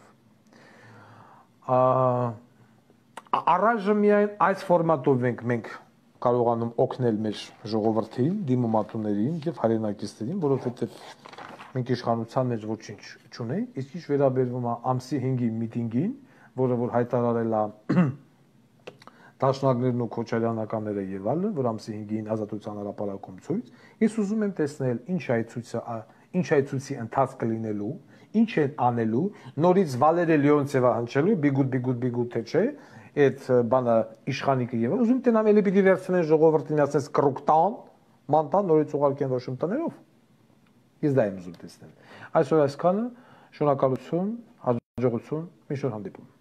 Առայժմ միայն այս ֆորմատով մենք կարողանում օգնել մեր ժողովրդին, դիմումատուներին եւ հայրենակիցներին, որովհետեւ մենք իշխանության մեջ ոչինչ չունենք, իսկ ինչ վերաբերվում է ամսի 5-ի միտինգին, որը որ հայտարարել է Դաշնակներն ու Քոչարյանականները եւ այլն, որ ամսի 5-ին Ազատության հրապարակում ցույց, ես ուզում եմ տեսնել ինչ այդ ցույցի ընթացքը լինելու, ինչ են անելու, նորից Վալերի Լեոնցևա հնչելու, բիգուտ թե չէ, այդ բանը իշխանիկը եւ ուզում տենամ էլի պիտի վերցնեն ժողովրդին ասես կրուկտան, մանտան նորից ուղարկեն Վաշինգտոներով։ Ես դա եմ ուզում տեսնել։ Այսօր այսքանը, շնորհակալություն, հաջողություն, միշտ հանդիպում։